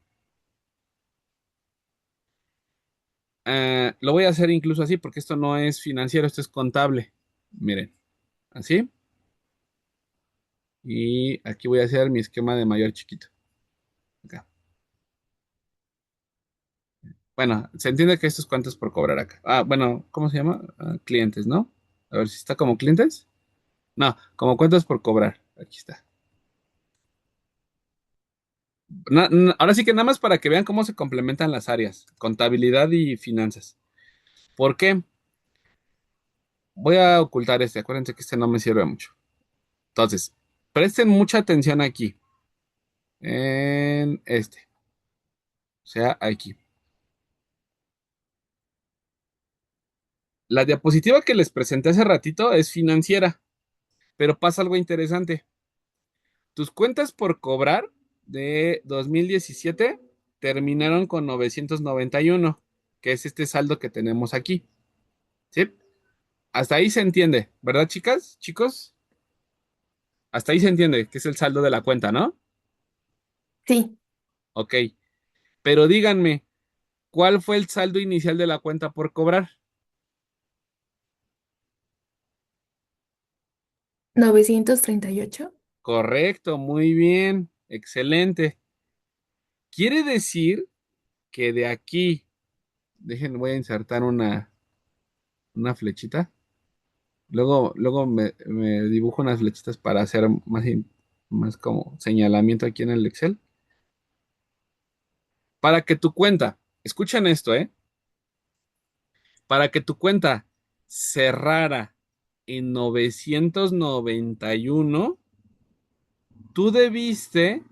Lo voy a hacer incluso así porque esto no es financiero, esto es contable. Miren, así. Y aquí voy a hacer mi esquema de mayor chiquito. Acá. Bueno, se entiende que esto es cuentas por cobrar acá. Ah, bueno, ¿cómo se llama? Clientes, ¿no? A ver si está como clientes. No, como cuentas por cobrar. Aquí está. Ahora sí que nada más para que vean cómo se complementan las áreas, contabilidad y finanzas. ¿Por qué? Voy a ocultar este, acuérdense que este no me sirve mucho. Entonces, presten mucha atención aquí, en este, o sea, aquí. La diapositiva que les presenté hace ratito es financiera, pero pasa algo interesante. Tus cuentas por cobrar de 2017 terminaron con 991, que es este saldo que tenemos aquí. ¿Sí? Hasta ahí se entiende, ¿verdad, chicas? Chicos, hasta ahí se entiende que es el saldo de la cuenta, ¿no? Sí, Ok, pero díganme, ¿cuál fue el saldo inicial de la cuenta por cobrar? 938. Correcto, muy bien, excelente. Quiere decir que de aquí, voy a insertar una flechita. Luego me dibujo unas flechitas para hacer más como señalamiento aquí en el Excel. Para que tu cuenta, escuchen esto, ¿eh? Para que tu cuenta cerrara en 991, tú debiste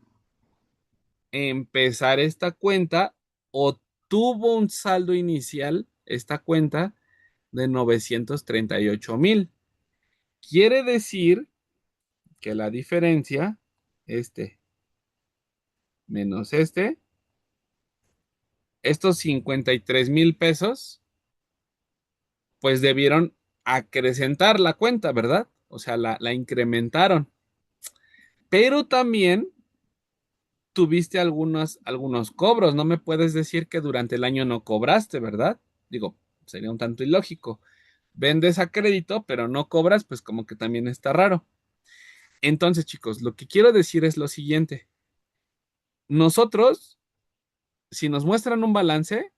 empezar esta cuenta o tuvo un saldo inicial esta cuenta de 938,000. Quiere decir que la diferencia, este menos estos 53,000 pesos, pues debieron acrecentar la cuenta, ¿verdad? O sea, la incrementaron. Pero también tuviste algunos cobros. No me puedes decir que durante el año no cobraste, ¿verdad? Digo, sería un tanto ilógico. Vendes a crédito, pero no cobras, pues como que también está raro. Entonces, chicos, lo que quiero decir es lo siguiente. Nosotros, si nos muestran un balance,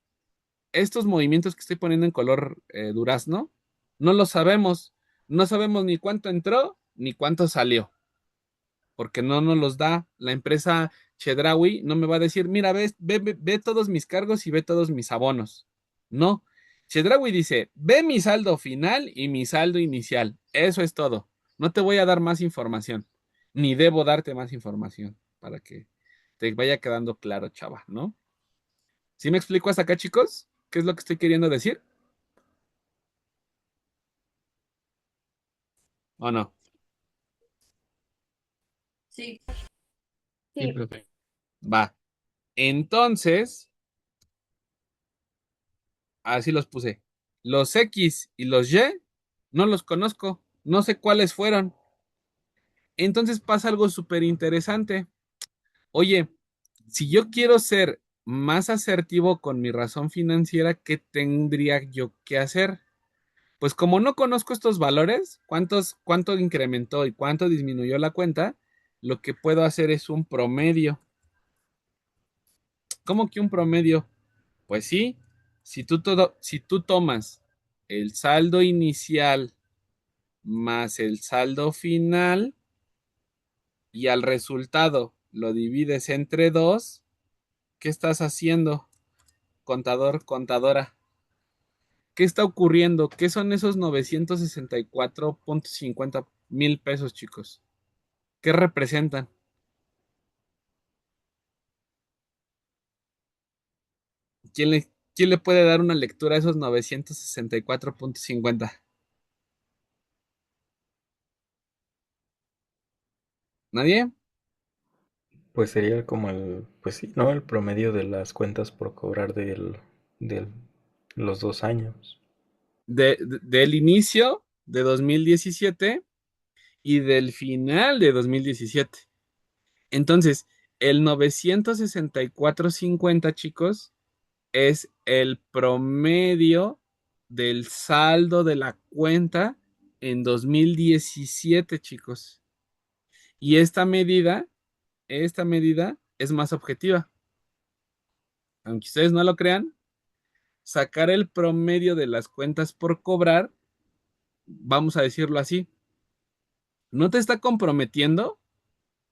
estos movimientos que estoy poniendo en color durazno, no los sabemos. No sabemos ni cuánto entró ni cuánto salió, porque no nos los da la empresa Chedraui. No me va a decir, mira, ve todos mis cargos y ve todos mis abonos. No. Chedraui dice, ve mi saldo final y mi saldo inicial. Eso es todo. No te voy a dar más información, ni debo darte más información para que te vaya quedando claro, chava, ¿no? ¿Sí me explico hasta acá, chicos? qué es lo que estoy queriendo decir? ¿O no? Sí. Sí, Sí. profe. Va. Entonces, así los puse. Los X y los Y no los conozco, no sé cuáles fueron. Entonces pasa algo súper interesante. Oye, si yo quiero ser más asertivo con mi razón financiera, ¿qué tendría yo que hacer? Pues como no conozco estos valores, cuánto incrementó y cuánto disminuyó la cuenta, lo que puedo hacer es un promedio. ¿Cómo que un promedio? Pues sí, si tú tomas el saldo inicial más el saldo final y al resultado lo divides entre dos, ¿qué estás haciendo, contador, contadora? ¿Qué está ocurriendo? ¿Qué son esos 964.50 mil pesos, chicos? ¿Qué representan? ¿Quién le, quién le puede dar una lectura a esos 964.50? ¿Nadie? Pues sería como pues sí, ¿no? El promedio de las cuentas por cobrar del los 2 años. Del inicio de 2017 y del final de 2017. Entonces, el 964.50, chicos, es el promedio del saldo de la cuenta en 2017, chicos. Y esta medida es más objetiva. Aunque ustedes no lo crean, sacar el promedio de las cuentas por cobrar, vamos a decirlo así, no te está comprometiendo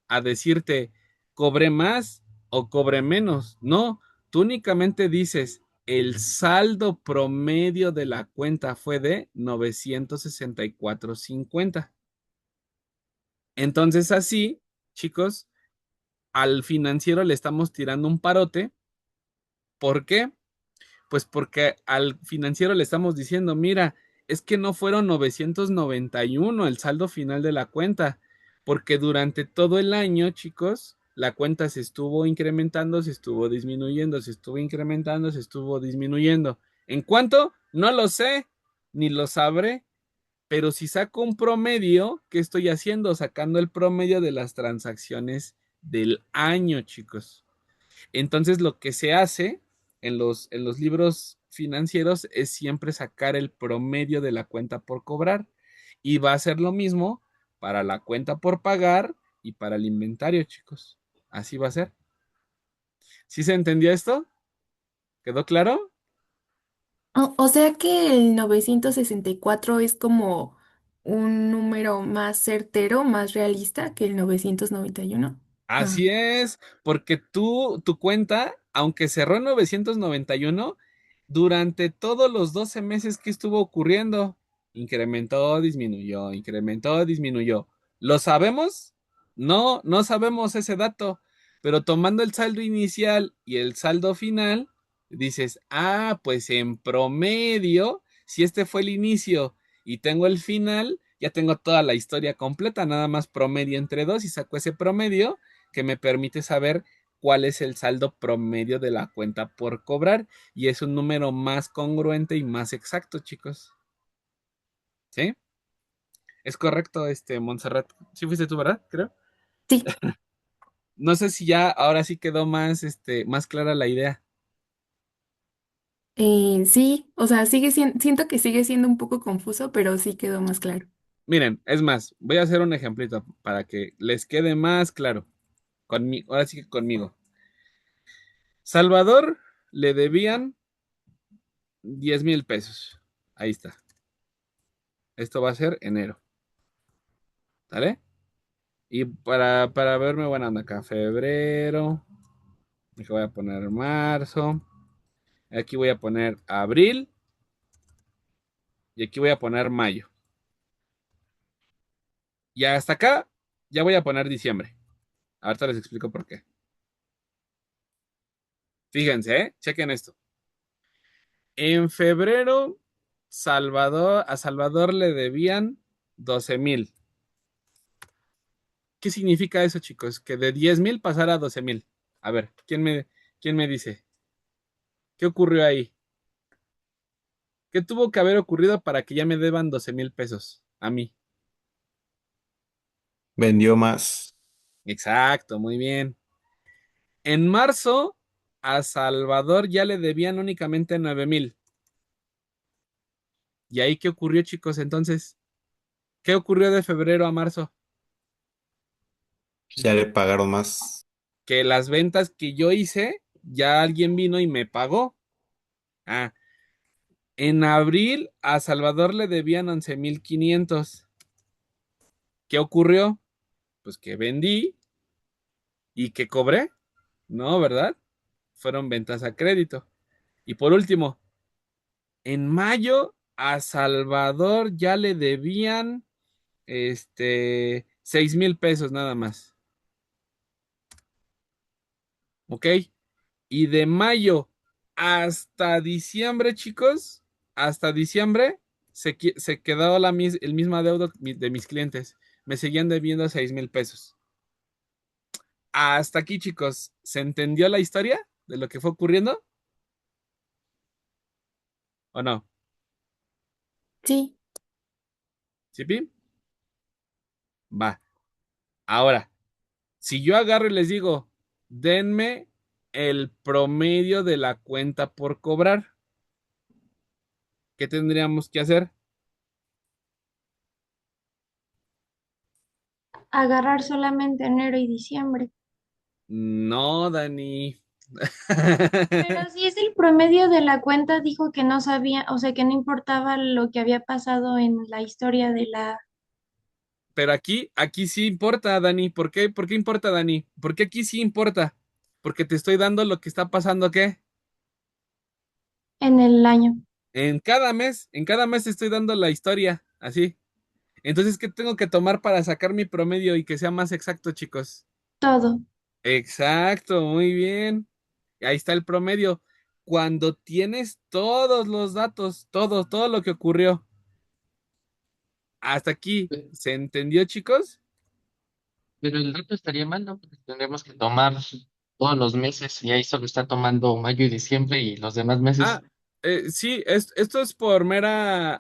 a decirte cobré más o cobré menos. No, tú únicamente dices el saldo promedio de la cuenta fue de 964.50. Entonces así, chicos, al financiero le estamos tirando un parote. ¿Por qué? Pues porque al financiero le estamos diciendo, mira, es que no fueron 991 el saldo final de la cuenta, porque durante todo el año, chicos, la cuenta se estuvo incrementando, se estuvo disminuyendo, se estuvo incrementando, se estuvo disminuyendo. ¿En cuánto? No lo sé, ni lo sabré, pero si saco un promedio, ¿qué estoy haciendo? Sacando el promedio de las transacciones del año, chicos. Entonces, lo que se hace en los libros financieros es siempre sacar el promedio de la cuenta por cobrar. Y va a ser lo mismo para la cuenta por pagar y para el inventario, chicos. Así va a ser. ¿Sí se entendió esto? ¿Quedó claro? O sea que el 964 es como un número más certero, más realista que el 991. Ah, Así es, porque tu cuenta, aunque cerró en 991, durante todos los 12 meses que estuvo ocurriendo, incrementó, disminuyó. ¿Lo sabemos? No, no sabemos ese dato, pero tomando el saldo inicial y el saldo final, dices, ah, pues en promedio, si este fue el inicio y tengo el final, ya tengo toda la historia completa, nada más promedio entre dos y saco ese promedio que me permite saber cuál es el saldo promedio de la cuenta por cobrar y es un número más congruente y más exacto, chicos. ¿Sí? Es correcto, Montserrat. Sí fuiste tú, ¿verdad? Creo. sí, No sé si ya ahora sí quedó más, más clara la idea. sí, o sea, siento que sigue siendo un poco confuso, pero sí quedó más claro. Miren, es más, voy a hacer un ejemplito para que les quede más claro. Ahora sí que conmigo. Salvador le debían 10,000 pesos. Ahí está. Esto va a ser enero. ¿Vale? Y para verme buena onda acá, febrero, aquí voy a poner marzo, aquí voy a poner abril y aquí voy a poner mayo. Y hasta acá ya voy a poner diciembre. Ahorita les explico por qué. Fíjense, chequen esto. En febrero, a Salvador le debían 12,000. ¿Qué significa eso, chicos? Que de 10,000 pasara a 12,000. A ver, ¿quién me dice? ¿Qué ocurrió ahí? ¿Qué tuvo que haber ocurrido para que ya me deban 12,000 pesos a mí? Vendió más. Exacto, muy bien. En marzo, a Salvador ya le debían únicamente 9,000. ¿Y ahí qué ocurrió, chicos? Entonces, ¿qué ocurrió de febrero a marzo? Ya le pagaron más. Que las ventas que yo hice, ya alguien vino y me pagó. Ah, en abril a Salvador le debían 11,500. ¿Qué ocurrió? Pues que vendí y que cobré. No, ¿verdad? Fueron ventas a crédito. Y por último, en mayo a Salvador ya le debían 6,000 pesos nada más. ¿Ok? Y de mayo hasta diciembre, chicos, hasta diciembre se quedó el mismo adeudo de mis clientes. Me seguían debiendo 6,000 pesos. Hasta aquí, chicos, ¿se entendió la historia de lo que fue ocurriendo o no? Sí. ¿Sí, Pi? Va. Ahora, si yo agarro y les digo, denme el promedio de la cuenta por cobrar, ¿qué tendríamos que hacer? Agarrar solamente enero y diciembre. No, Dani. Pero si es el promedio de la cuenta, dijo que no sabía, o sea, que no importaba lo que había pasado en la historia de Pero aquí sí importa, Dani. ¿Por qué? ¿Por qué importa, Dani? Porque aquí sí importa. Porque te estoy dando lo que está pasando, ¿qué? en el año, En cada mes te estoy dando la historia, así. Entonces, ¿qué tengo que tomar para sacar mi promedio y que sea más exacto, chicos? todo. Exacto, muy bien. Ahí está el promedio. Cuando tienes todos los datos, todo lo que ocurrió. Hasta aquí, ¿se entendió, chicos? Pero el dato estaría mal, ¿no? Porque tendremos que tomar todos los meses y ahí solo está tomando mayo y diciembre y los demás meses. Ah, sí, esto es por mera,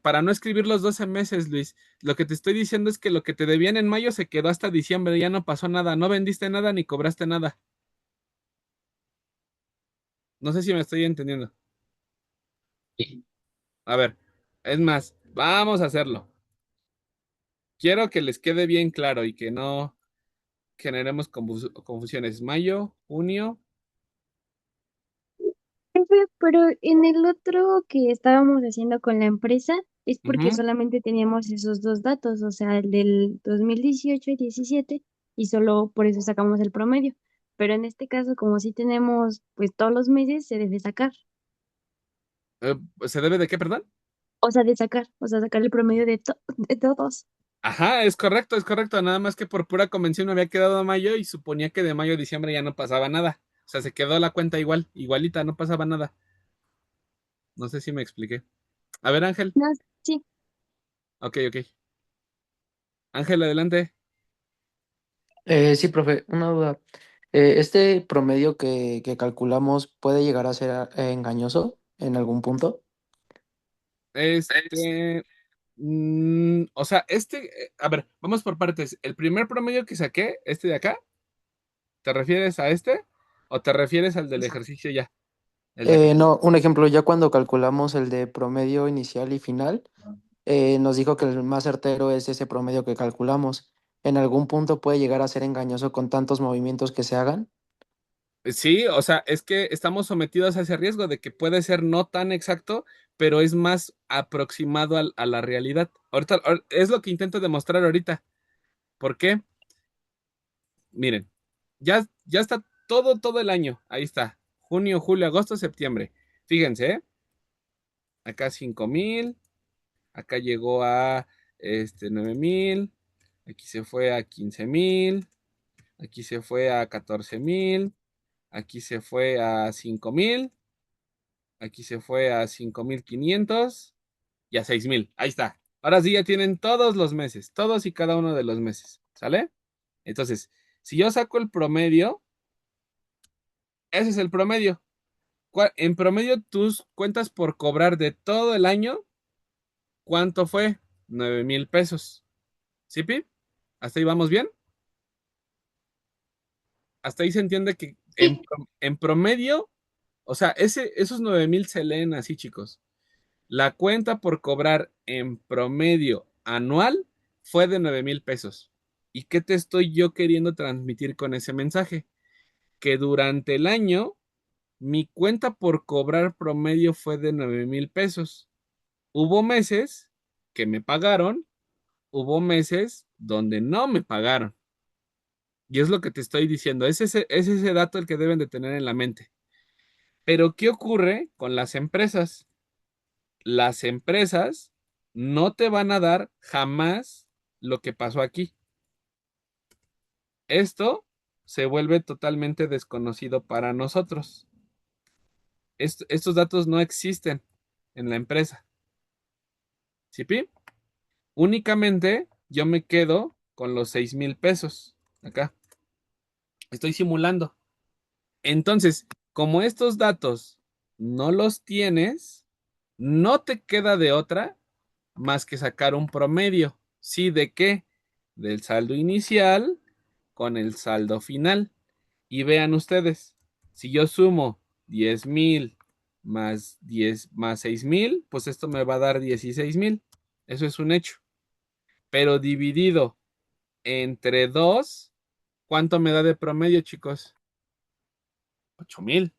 para no escribir los 12 meses, Luis. Lo que te estoy diciendo es que lo que te debían en mayo se quedó hasta diciembre, ya no pasó nada, no vendiste nada ni cobraste nada. No sé si me estoy entendiendo. Sí. A ver, es más, vamos a hacerlo. Quiero que les quede bien claro y que no generemos confusiones. Mayo, junio. Profe, pero en el otro que estábamos haciendo con la empresa es porque Ujú. solamente teníamos esos dos datos, o sea, el del 2018 y 17, y solo por eso sacamos el promedio. Pero en este caso, como sí tenemos pues todos los meses, se debe sacar, ¿Se debe de qué, perdón? o sea, o sea, sacar el promedio de todos. Ajá, es correcto, es correcto. Nada más que por pura convención me había quedado a mayo y suponía que de mayo a diciembre ya no pasaba nada. O sea, se quedó la cuenta igual, igualita, no pasaba nada. No sé si me expliqué. A ver, Ángel. No, sí. Ok, ok. Ángel, adelante. Sí, profe, una duda. ¿Este promedio que calculamos puede llegar a ser engañoso en algún punto? O sea, a ver, vamos por partes. El primer promedio que saqué, este de acá, ¿te refieres a este? ¿O te refieres al del ejercicio ya? El de acá. No, un ejemplo, ya cuando calculamos el de promedio inicial y final, nos dijo que el más certero es ese promedio que calculamos. ¿En algún punto puede llegar a ser engañoso con tantos movimientos que se hagan? Sí, o sea, es que estamos sometidos a ese riesgo de que puede ser no tan exacto, pero es más aproximado a la realidad. Ahorita, es lo que intento demostrar ahorita. ¿Por qué? Miren, ya está todo el año. Ahí está. Junio, julio, agosto, septiembre. Fíjense, ¿eh? Acá 5,000, acá llegó a 9,000, aquí se fue a 15,000, aquí se fue a 14,000, aquí se fue a 5,000. Aquí se fue a 5,500 y a 6,000. Ahí está. Ahora sí ya tienen todos los meses, todos y cada uno de los meses. ¿Sale? Entonces, si yo saco el promedio, ese es el promedio. En promedio, tus cuentas por cobrar de todo el año, ¿cuánto fue? 9,000 pesos. ¿Sí, Pi? ¿Hasta ahí vamos bien? Hasta ahí se entiende que en, Sí, en promedio, o sea, esos 9,000 se leen así, chicos. La cuenta por cobrar en promedio anual fue de 9,000 pesos. ¿Y qué te estoy yo queriendo transmitir con ese mensaje? Que durante el año mi cuenta por cobrar promedio fue de 9,000 pesos. Hubo meses que me pagaron, hubo meses donde no me pagaron. Y es lo que te estoy diciendo. Es ese dato el que deben de tener en la mente. Pero ¿qué ocurre con las empresas? Las empresas no te van a dar jamás lo que pasó aquí. Esto se vuelve totalmente desconocido para nosotros. Estos datos no existen en la empresa. ¿Sí, Pi? Únicamente yo me quedo con los 6,000 pesos. Acá. Estoy simulando. Entonces, como estos datos no los tienes, no te queda de otra más que sacar un promedio. ¿Sí? ¿De qué? Del saldo inicial con el saldo final. Y vean ustedes, si yo sumo 10,000 más 10 más 6,000, pues esto me va a dar 16,000. Eso es un hecho. Pero dividido entre 2, ¿cuánto me da de promedio, chicos? 8,000.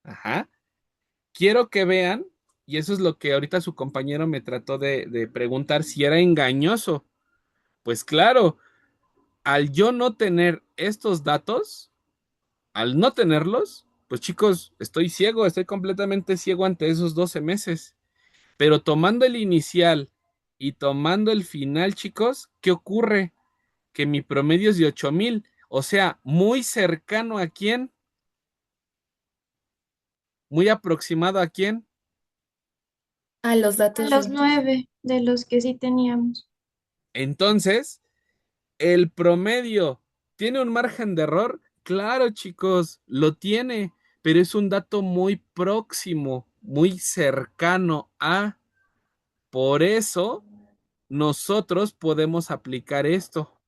Ajá. Quiero que vean, y eso es lo que ahorita su compañero me trató de preguntar si era engañoso. Pues claro, al yo no tener estos datos, al no tenerlos, pues chicos, estoy ciego, estoy completamente ciego ante esos 12 meses. Pero tomando el inicial y tomando el final, chicos, ¿qué ocurre? Que mi promedio es de 8,000, o sea, muy cercano a quién, muy aproximado a quién. A los a datos los reales. 9 de los que sí teníamos. Entonces, el promedio tiene un margen de error. Claro, chicos, lo tiene, pero es un dato muy próximo, muy cercano a. Por eso, nosotros podemos aplicar esto,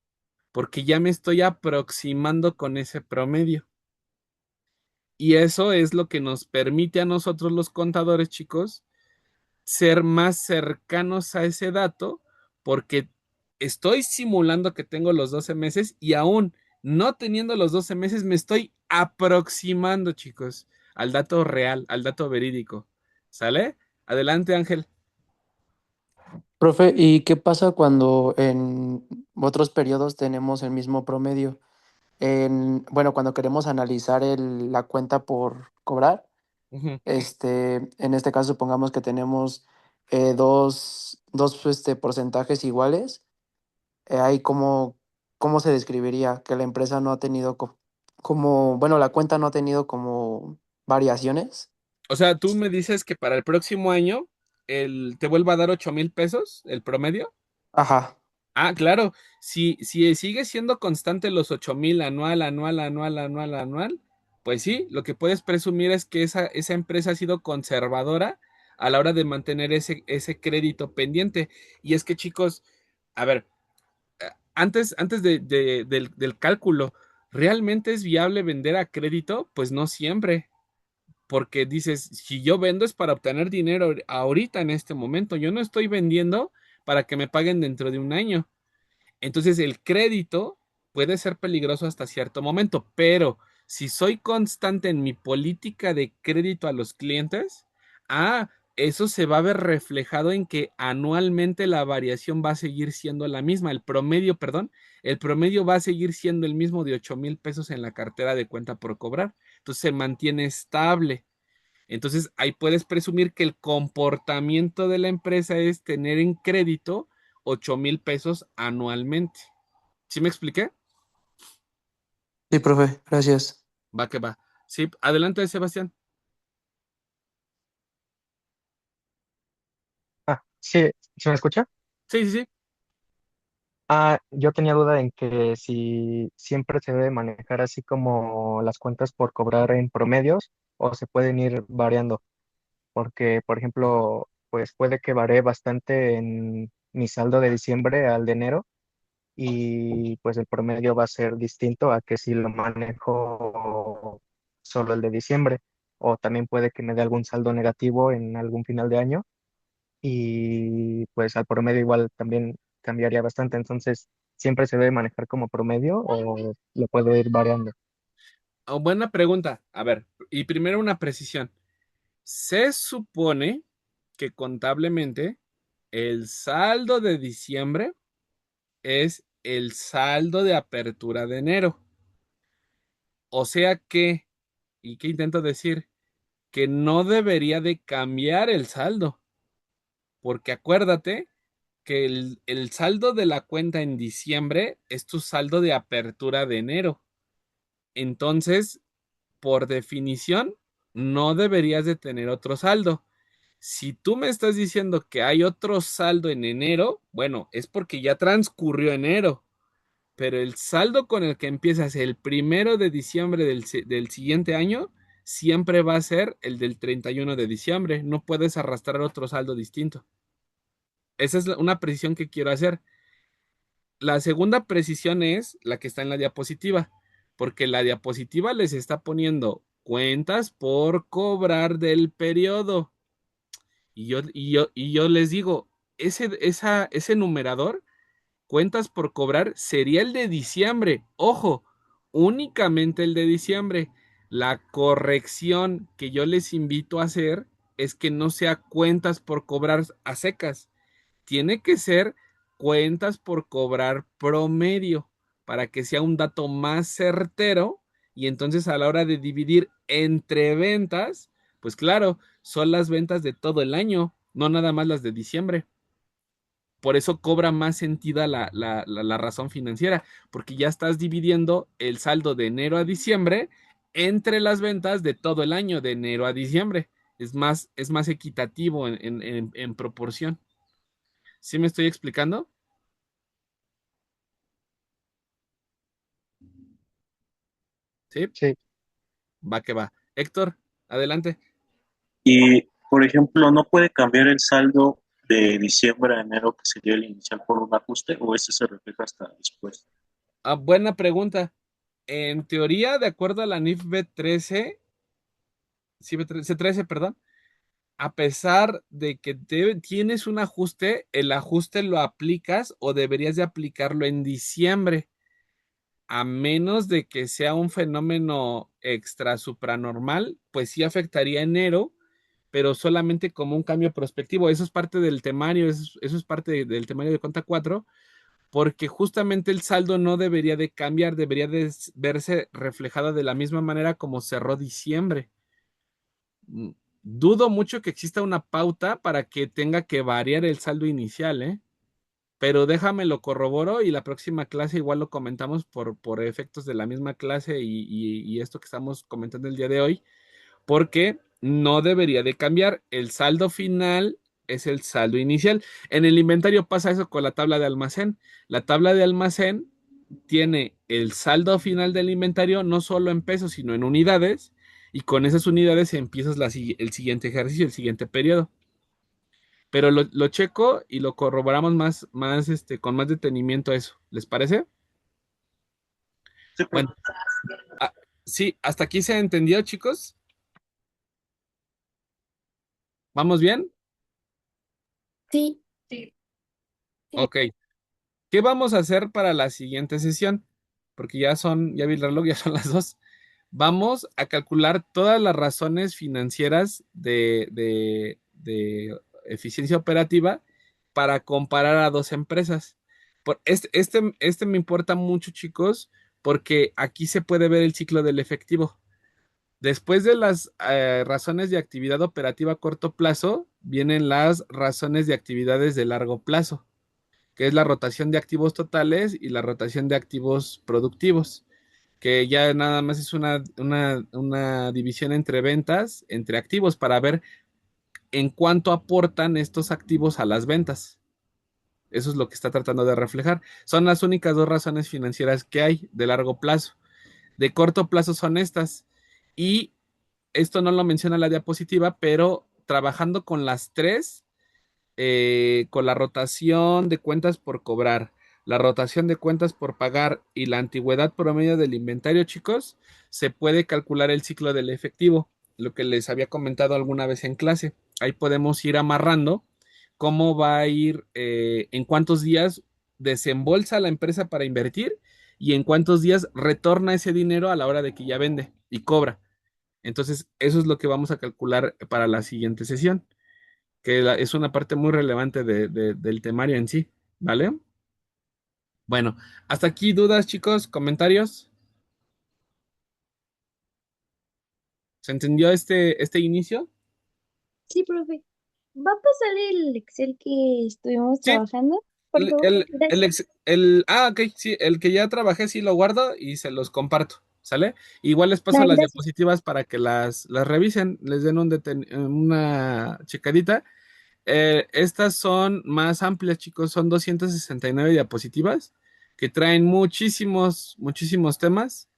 porque ya me estoy aproximando con ese promedio. Y eso es lo que nos permite a nosotros los contadores, chicos, ser más cercanos a ese dato, porque estoy simulando que tengo los 12 meses y aún no teniendo los 12 meses me estoy aproximando, chicos, al dato real, al dato verídico. ¿Sale? Adelante, Ángel. Profe, ¿y qué pasa cuando en otros periodos tenemos el mismo promedio? Bueno, cuando queremos analizar la cuenta por cobrar, Ujú. en este caso supongamos que tenemos dos porcentajes iguales, ahí cómo se describiría que la empresa no ha tenido como, bueno, la cuenta no ha tenido como variaciones. O sea, tú me dices que para el próximo año te vuelva a dar 8,000 pesos, el promedio. Ajá. Ah, claro. Si sigue siendo constante los 8,000 anual, anual, anual, anual, anual, pues sí, lo que puedes presumir es que esa empresa ha sido conservadora a la hora de mantener ese crédito pendiente. Y es que, chicos, a ver, antes del cálculo, ¿realmente es viable vender a crédito? Pues no siempre, porque dices, si yo vendo es para obtener dinero ahorita en este momento, yo no estoy vendiendo para que me paguen dentro de un año. Entonces el crédito puede ser peligroso hasta cierto momento, pero si soy constante en mi política de crédito a los clientes, eso se va a ver reflejado en que anualmente la variación va a seguir siendo la misma, el promedio, perdón, el promedio va a seguir siendo el mismo de 8,000 pesos en la cartera de cuenta por cobrar. Entonces se mantiene estable. Entonces ahí puedes presumir que el comportamiento de la empresa es tener en crédito 8,000 pesos anualmente. ¿Sí me expliqué? Sí, profe, gracias. Va que va. Sí, adelante, Sebastián. Sí, ¿se me escucha? Sí, sí, sí. Yo tenía duda en que si siempre se debe manejar así como las cuentas por cobrar en promedios o se pueden ir variando, porque, por ejemplo, pues puede que varíe bastante en mi saldo de diciembre al de enero y pues el promedio va a ser distinto a que si lo manejo solo el de diciembre, o también puede que me dé algún saldo negativo en algún final de año y pues al promedio igual también cambiaría bastante. Entonces, ¿siempre se debe manejar como promedio o lo puedo ir variando? Oh, buena pregunta. A ver, y primero una precisión. Se supone que contablemente el saldo de diciembre es el saldo de apertura de enero. O sea que, ¿y qué intento decir? Que no debería de cambiar el saldo, porque acuérdate que el saldo de la cuenta en diciembre es tu saldo de apertura de enero. Entonces, por definición, no deberías de tener otro saldo. Si tú me estás diciendo que hay otro saldo en enero, bueno, es porque ya transcurrió enero, pero el saldo con el que empiezas el 1 de diciembre del siguiente año siempre va a ser el del 31 de diciembre. No puedes arrastrar otro saldo distinto. Esa es una precisión que quiero hacer. La segunda precisión es la que está en la diapositiva, porque la diapositiva les está poniendo cuentas por cobrar del periodo. Y yo les digo, ese numerador, cuentas por cobrar, sería el de diciembre. Ojo, únicamente el de diciembre. La corrección que yo les invito a hacer es que no sea cuentas por cobrar a secas. Tiene que ser cuentas por cobrar promedio para que sea un dato más certero y entonces a la hora de dividir entre ventas, pues claro, son las ventas de todo el año, no nada más las de diciembre. Por eso cobra más sentido la razón financiera, porque ya estás dividiendo el saldo de enero a diciembre entre las ventas de todo el año, de enero a diciembre. Es más equitativo en proporción. ¿Sí me estoy explicando? Sí, Sí, va que va. Héctor, adelante. Y, por ejemplo, ¿no puede cambiar el saldo de diciembre a enero, que sería el inicial, por un ajuste, o ese se refleja hasta después? Buena pregunta. En teoría, de acuerdo a la NIF B13, sí, C13, perdón, a pesar de que tienes un ajuste, el ajuste lo aplicas o deberías de aplicarlo en diciembre, a menos de que sea un fenómeno extra supranormal, pues sí afectaría enero, pero solamente como un cambio prospectivo. Eso es parte del temario, eso es parte del temario de cuenta 4, porque justamente el saldo no debería de cambiar, debería de verse reflejado de la misma manera como cerró diciembre. Dudo mucho que exista una pauta para que tenga que variar el saldo inicial, ¿eh? Pero déjame lo corroboro y la próxima clase igual lo comentamos por efectos de la misma clase y esto que estamos comentando el día de hoy, porque no debería de cambiar. El saldo final es el saldo inicial. En el inventario pasa eso con la tabla de almacén. La tabla de almacén tiene el saldo final del inventario no solo en pesos, sino en unidades, y con esas unidades empiezas el siguiente ejercicio, el siguiente periodo. Pero lo checo y lo corroboramos con más detenimiento eso. ¿Les parece? Sí, Bueno, ah, sí, hasta aquí se ha entendido, chicos. ¿Vamos bien? Sí, Ok. ¿Qué vamos a hacer para la siguiente sesión? Porque ya vi el reloj, ya son las 2. Vamos a calcular todas las razones financieras de eficiencia operativa para comparar a dos empresas. Este me importa mucho, chicos, porque aquí se puede ver el ciclo del efectivo. Después de las razones de actividad operativa a corto plazo, vienen las razones de actividades de largo plazo, que es la rotación de activos totales y la rotación de activos productivos, que ya nada más es una división entre ventas, entre activos, para ver en cuánto aportan estos activos a las ventas. Eso es lo que está tratando de reflejar. Son las únicas dos razones financieras que hay de largo plazo. De corto plazo son estas. Y esto no lo menciona la diapositiva, pero trabajando con las tres, con la rotación de cuentas por cobrar, la rotación de cuentas por pagar y la antigüedad promedio del inventario, chicos, se puede calcular el ciclo del efectivo, lo que les había comentado alguna vez en clase. Ahí podemos ir amarrando cómo va a ir, en cuántos días desembolsa la empresa para invertir y en cuántos días retorna ese dinero a la hora de que ya vende y cobra. Entonces, eso es lo que vamos a calcular para la siguiente sesión, que es una parte muy relevante del temario en sí, ¿vale? Bueno, hasta aquí dudas, chicos, comentarios. ¿Se entendió este inicio? Sí, profe. ¿Va a pasar el Excel que estuvimos Sí, trabajando? Por favor, gracias. ok, sí, el que ya trabajé sí lo guardo y se los comparto, ¿sale? Igual les paso Ay, las gracias. diapositivas para que las revisen, les den una checadita. Estas son más amplias, chicos, son 269 diapositivas que traen muchísimos temas.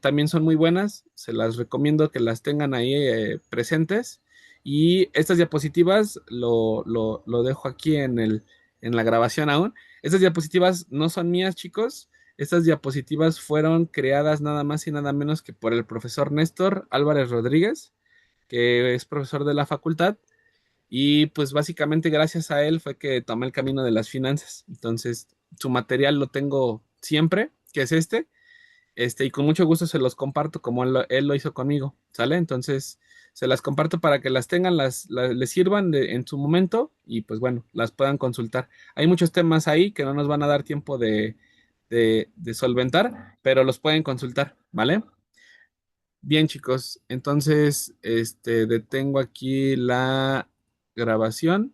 También son muy buenas, se las recomiendo que las tengan ahí presentes. Y estas diapositivas lo dejo aquí en la grabación aún. Estas diapositivas no son mías, chicos. Estas diapositivas fueron creadas nada más y nada menos que por el profesor Néstor Álvarez Rodríguez, que es profesor de la facultad. Y pues básicamente gracias a él fue que tomé el camino de las finanzas. Entonces, su material lo tengo siempre, que es y con mucho gusto se los comparto como él lo hizo conmigo, ¿sale? Entonces, se las comparto para que las tengan, les sirvan en su momento y pues bueno, las puedan consultar. Hay muchos temas ahí que no nos van a dar tiempo de solventar, pero los pueden consultar, ¿vale? Bien, chicos, entonces, detengo aquí la grabación.